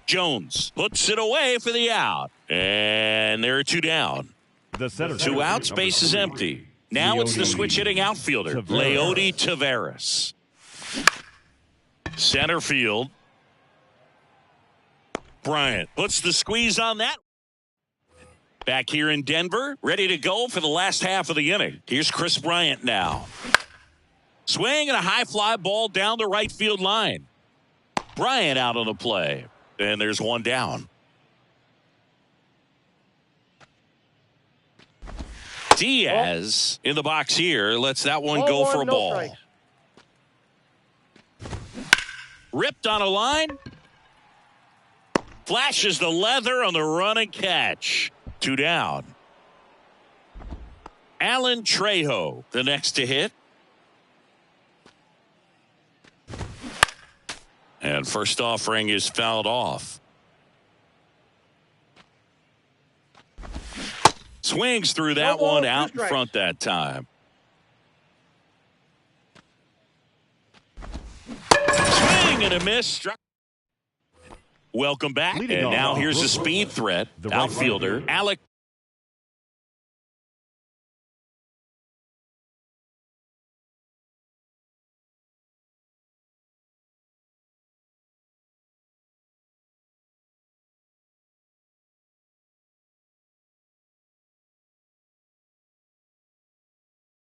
Jones puts it away for the out. And there are 2 down. The center 2 outs, base is empty. Now it's the switch hitting outfielder, Leody Taveras. Center field. Bryant puts the squeeze on that. Back here in Denver, ready to go for the last half of the inning. Here's Chris Bryant now. Swing and a high fly ball down the right field line. Bryant out on the play. And there's 1 down. Diaz in the box here. Lets that one go for a ball. Strikes. Ripped on a line. Flashes the leather on the run and catch. 2 down. Alan Trejo, the next to hit. And first offering is fouled off. Swings through that one out in front that time. Swing and a miss. Struck. Welcome back. Leading And off now the here's a rookie, speed threat. the right Outfielder, fielder, Alec.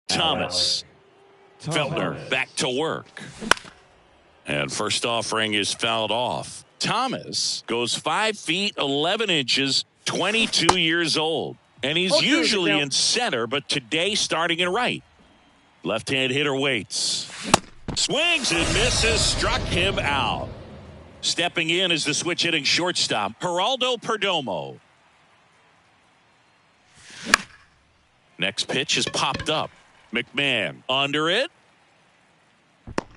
Thomas. Feltner back to work. And first offering is fouled off. Thomas goes 5 feet 11 inches, 22 years old. And he's usually in center, but today starting in right. Left-hand hitter waits. Swings and misses, struck him out. Stepping in is the switch hitting shortstop, Geraldo Perdomo. Next pitch is popped up. McMahon under it.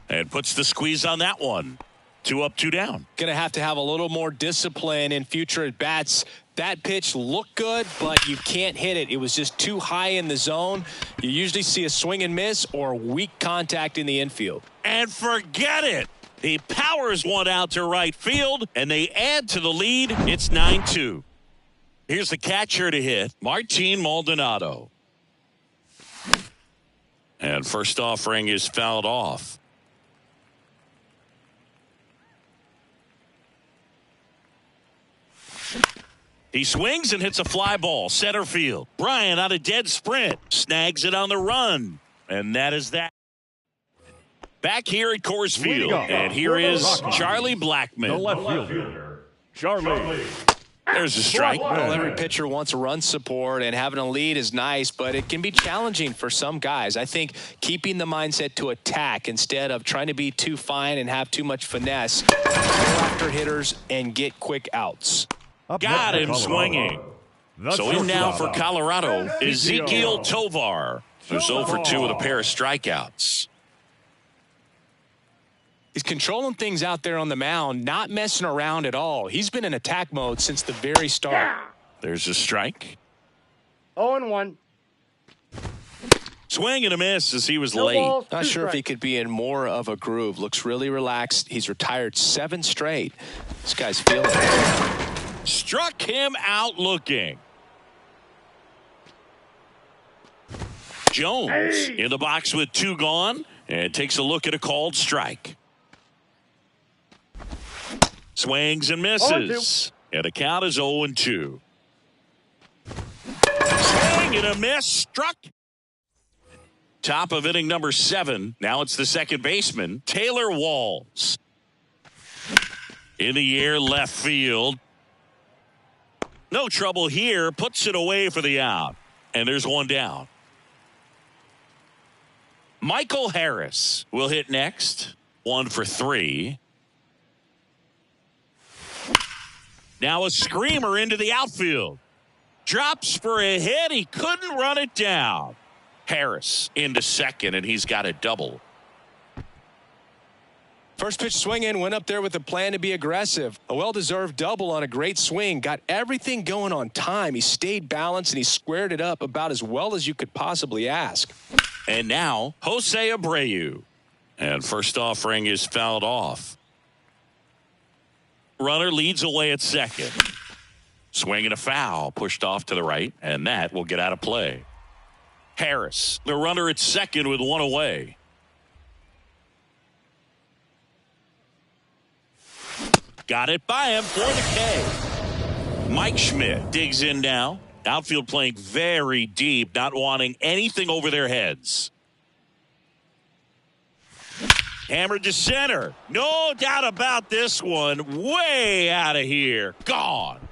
And puts the squeeze on that one. 2 up, 2 down. Going to have a little more discipline in future at bats. That pitch looked good, but you can't hit it. It was just too high in the zone. You usually see a swing and miss or weak contact in the infield. And forget it. He powers one out to right field, and they add to the lead. It's 9-2. Here's the catcher to hit, Martin Maldonado. And first offering is fouled off. He swings and hits a fly ball, center field. Bryant on a dead sprint, snags it on the run. And that is that. Back here at Coors Leading Field, off and here is Rockies, Charlie the Blackmon. left fielder, Charlie. There's a strike. Well, every pitcher wants a run support, and having a lead is nice, but it can be challenging for some guys. I think keeping the mindset to attack instead of trying to be too fine and have too much finesse, go after hitters and get quick outs. Got him swinging. So in now for Colorado, Ezekiel Tovar, who's 0 for 2 with a pair of strikeouts. He's controlling things out there on the mound, not messing around at all. He's been in attack mode since the very start. There's a strike. 0-1. Swing and a miss as he was No late. balls, Not 2 sure if he strikes. could be in more of a groove. Looks really relaxed. He's retired 7 straight. This guy's feeling it. Struck him out looking. Jones in the box with 2 gone and takes a look at a called strike. Swings and misses. And the count is 0-2. Swing and a miss. Struck. Top of inning number 7. Now it's the second baseman, Taylor Walls. In the air, left field. No trouble here. Puts it away for the out. And there's one down. Michael Harris will hit next. 1 for 3. Now a screamer into the outfield. Drops for a hit. He couldn't run it down. Harris into second, and he's got a double. First pitch swing in, went up there with a plan to be aggressive. A well-deserved double on a great swing. Got everything going on time. He stayed balanced, and he squared it up about as well as you could possibly ask. And now, Jose Abreu. And first offering is fouled off. Runner leads away at second. Swing and a foul, pushed off to the right, and that will get out of play. Harris, the runner at second with 1 away. Got it by him for the K. Mike Schmidt digs in now. Outfield playing very deep, not wanting anything over their heads. Hammered to center. No doubt about this one. Way out of here. Gone.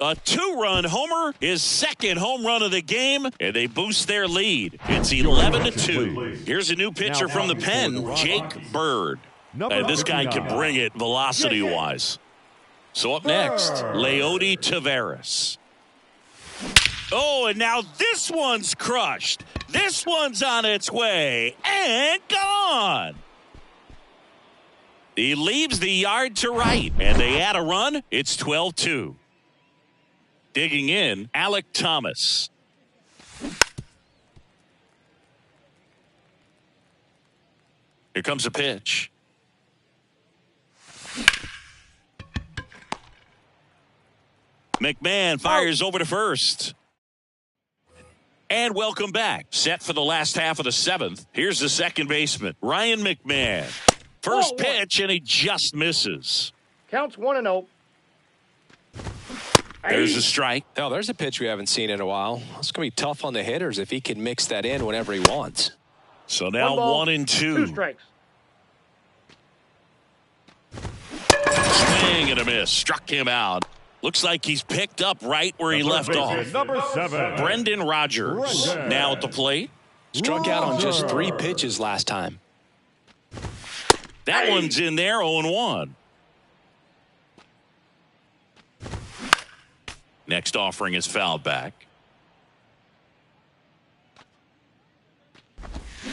A 2-run homer, his second home run of the game, and they boost their lead. It's 11-2. Here's a new pitcher from the pen, Jake Bird. And this guy can bring it velocity-wise. So up next, Leody Taveras. Oh, and now this one's crushed. This one's on its way and gone. He leaves the yard to right, and they add a run. It's 12-2. Digging in, Alec Thomas. Here comes a pitch. McMahon fires over to first. And welcome back. Set for the last half of the 7th. Here's the second baseman, Ryan McMahon. First pitch, and he just misses. Counts 1-0. There's a strike. Oh, there's a pitch we haven't seen in a while. It's going to be tough on the hitters if he can mix that in whenever he wants. So now 1-2. 2 strikes. Swing and a miss. Struck him out. Looks like he's picked up right where he left off. Number 7. Brendan Rodgers now at the plate. Struck out on just 3 pitches last time. That one's in there, 0-1. Next offering is fouled back.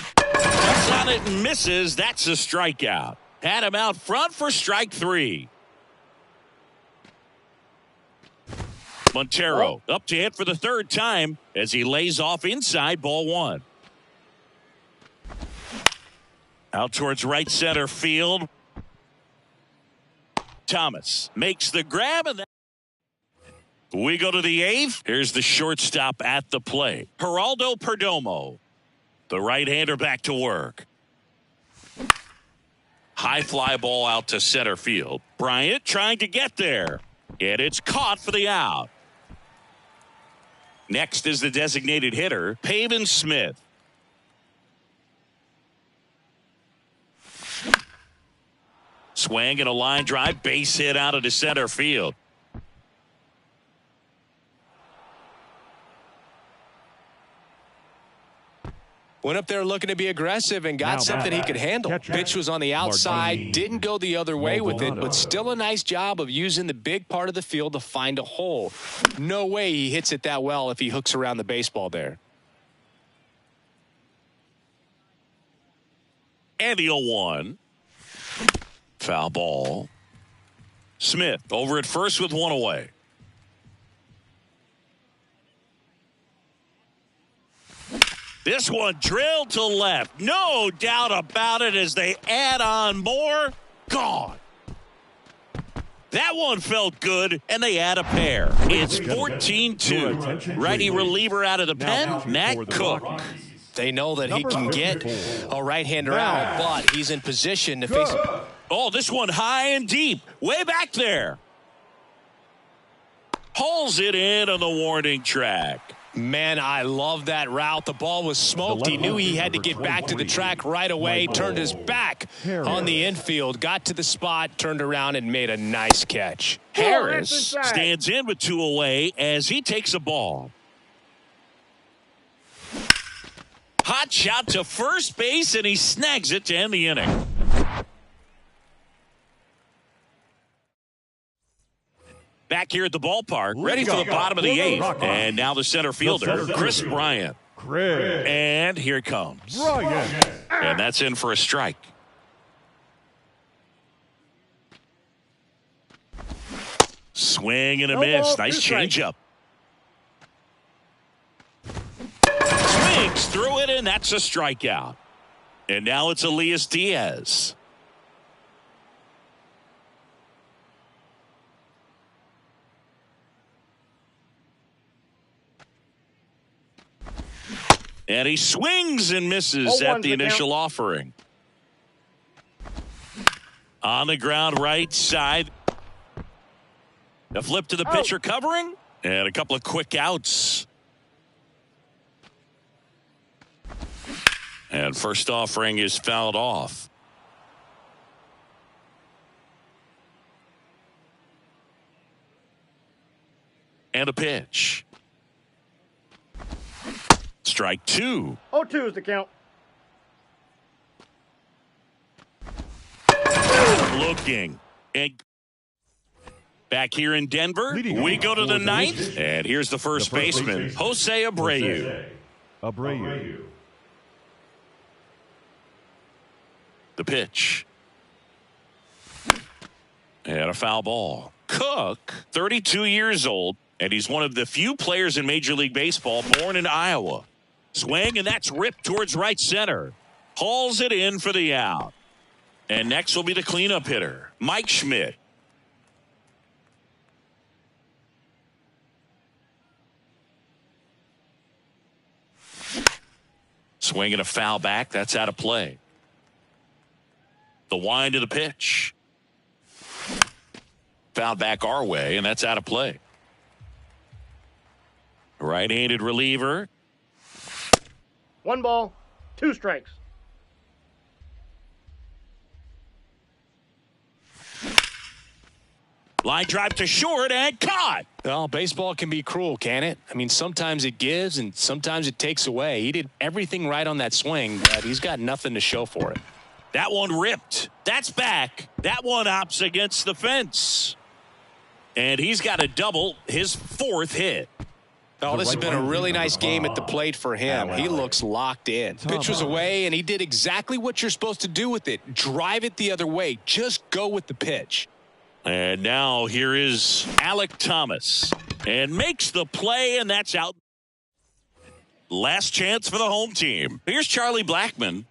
Cuts on it and misses. That's a strikeout. Had him out front for strike 3. Montero up to hit for the 3rd time as he lays off inside, ball 1. Out towards right center field. Thomas makes the grab, and we go to the 8th. Here's the shortstop at the plate, Geraldo Perdomo. The right-hander back to work. High fly ball out to center field. Bryant trying to get there, and it's caught for the out. Next is the designated hitter, Pavin Smith. Swing and a line drive, base hit out into center field. Went up there looking to be aggressive and got something he could handle. Pitch was on the outside, didn't go the other way with it, but still a nice job of using the big part of the field to find a hole. No way he hits it that well if he hooks around the baseball there. And the 0-1. Foul ball. Smith over at first with one away. This one drilled to left. No doubt about it as they add on more. Gone. That one felt good, and they add a pair. It's 14-2. Righty reliever out of the pen, Matt Cook. They know that he can get a right-hander out, but he's in position to face it. Oh, this one high and deep. Way back there. Hauls it in on the warning track. Man, I love that route. The ball was smoked. He knew he had to get back to the track right away. Turned his back on the infield. Got to the spot, turned around, and made a nice catch. Harris stands in with two away as he takes a ball. Hot shot to first base, and he snags it to end the inning. Back here at the ballpark, ready for the bottom of the eighth. And now the center fielder, Chris Bryant. And here it comes. And that's in for a strike. Swing and a miss. Nice changeup. Swings through it, and that's a strikeout. And now it's Elias Diaz. And he swings and misses at the initial offering. On the ground right side. A flip to the pitcher covering. And a couple of quick outs. And first offering is fouled off. And a pitch. Strike two. 0-2 is the count. Looking. And back here in Denver, we go to the ninth. And here's the first baseman, Jose Abreu. The pitch. And a foul ball. Cook, 32 years old, and he's one of the few players in Major League Baseball born in Iowa. Swing, and that's ripped towards right center. Hauls it in for the out. And next will be the cleanup hitter, Mike Schmidt. Swing and a foul back. That's out of play. The wind of the pitch. Foul back our way, and that's out of play. Right-handed reliever. 1 ball, 2 strikes. Line drive to short and caught. Well, baseball can be cruel, can it? I mean, sometimes it gives and sometimes it takes away. He did everything right on that swing, but he's got nothing to show for it. That one ripped. That's back. That one opts against the fence. And he's got a double, his 4th hit. Oh, this has been a really nice game at the plate for him. He looks locked in. Pitch was away, and he did exactly what you're supposed to do with it. Drive it the other way. Just go with the pitch. And now here is Alec Thomas. And makes the play, and that's out. Last chance for the home team. Here's Charlie Blackmon.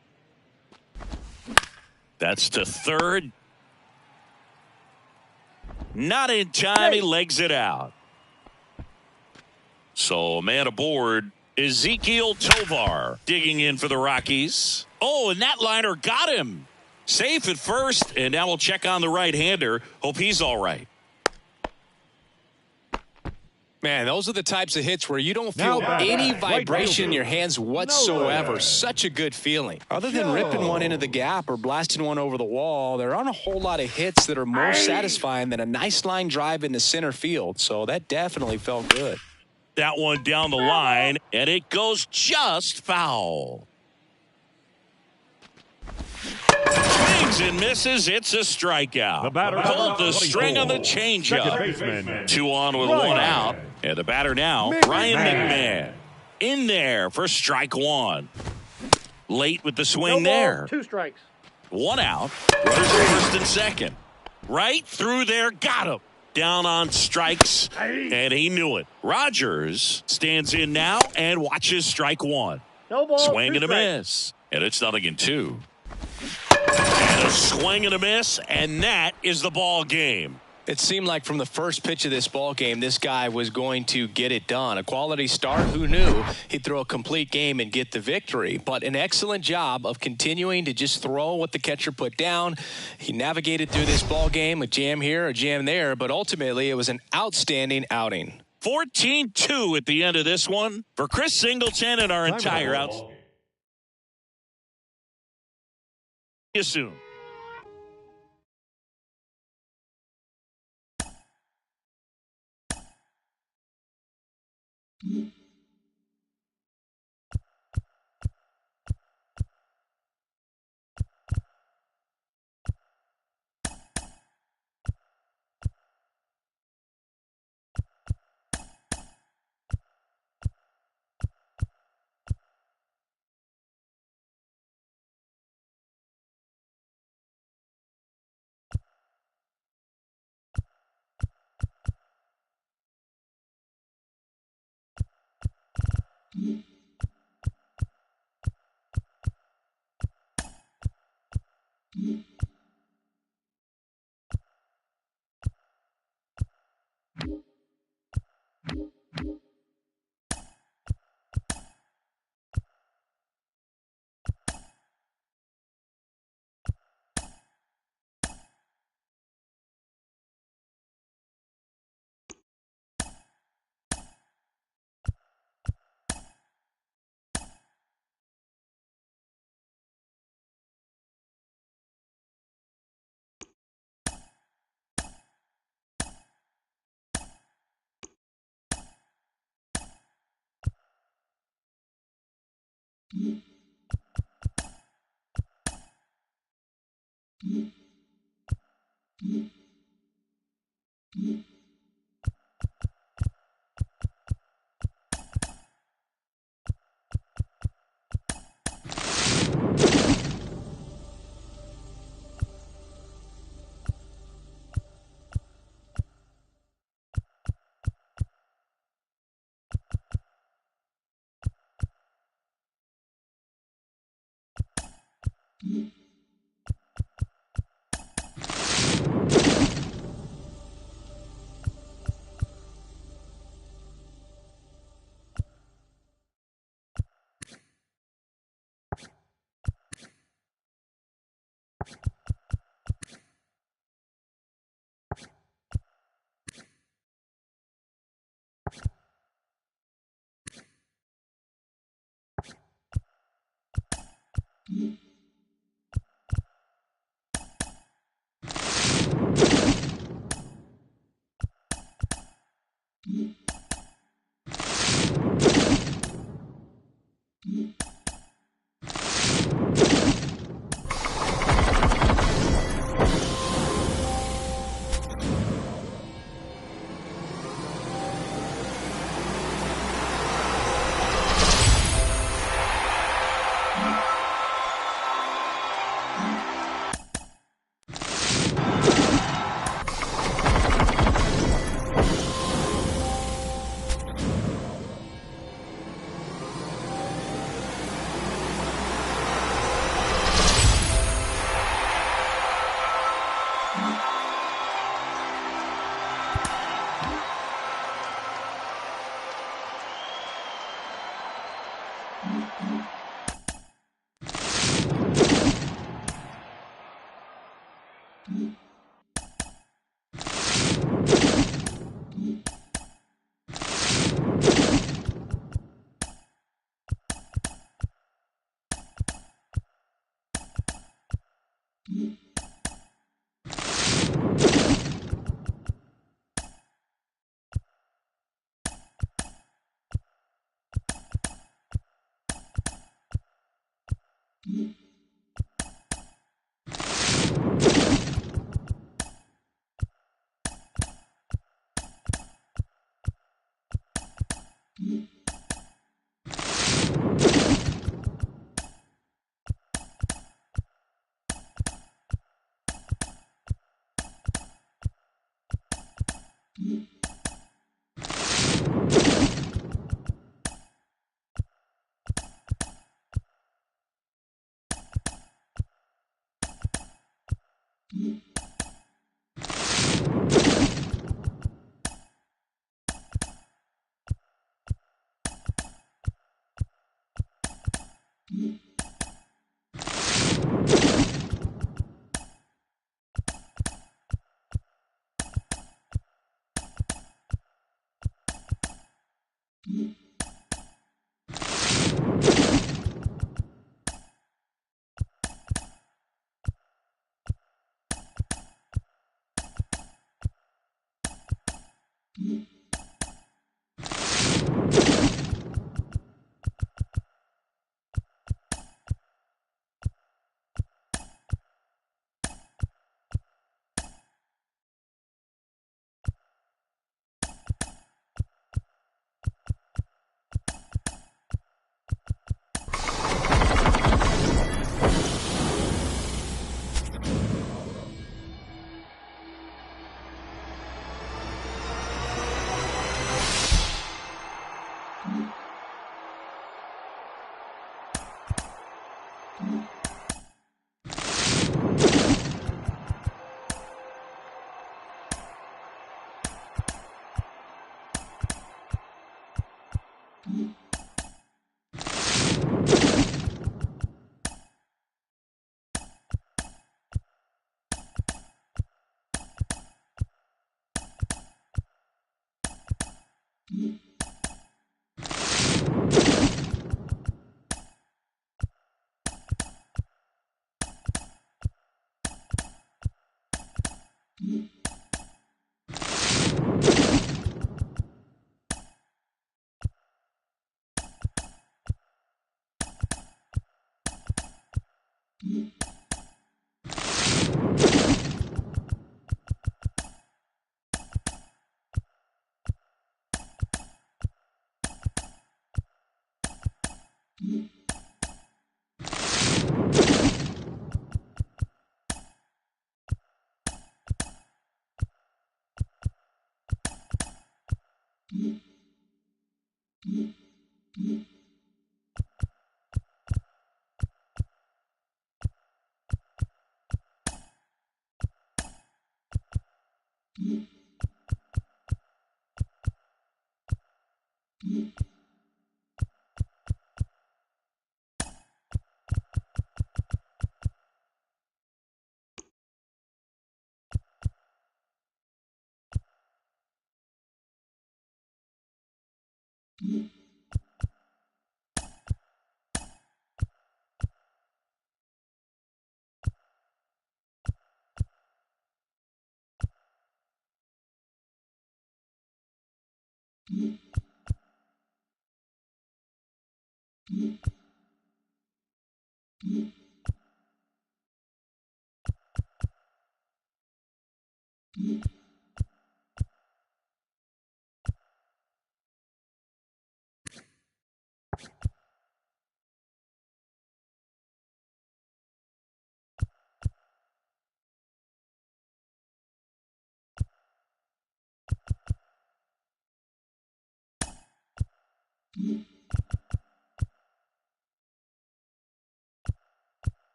That's to third. Not in time. He legs it out. So, man aboard, Ezekiel Tovar digging in for the Rockies. Oh, and that liner got him. Safe at first, and now we'll check on the right-hander. Hope he's all right. Man, those are the types of hits where you don't feel any vibration in your hands whatsoever. Such a good feeling. Other than ripping one into the gap or blasting one over the wall, there aren't a whole lot of hits that are more satisfying than a nice line drive into center field. So that definitely felt good. That one down the line, and it goes just foul. Swings and misses. It's a strikeout. The batter pulled the string on the changeup. 2 on with 1 out. And the batter now, Ryan McMahon. In there for strike 1. Late with the swing there. 2 strikes. 1 out. Runners at first and second. Right through there. Got him. Down on strikes. And he knew it. Rogers stands in now and watches strike 1. No ball. Swing 2 and a strikes. miss. And it's 0-2. And a swing and a miss, and that is the ball game. It seemed like from the first pitch of this ball game, this guy was going to get it done. A quality start. Who knew he'd throw a complete game and get the victory? But an excellent job of continuing to just throw what the catcher put down. He navigated through this ball game, a jam here, a jam there, but ultimately it was an outstanding outing. 14-2 at the end of this one for Chris Singleton and our entire out. See you soon.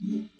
Mm-hmm.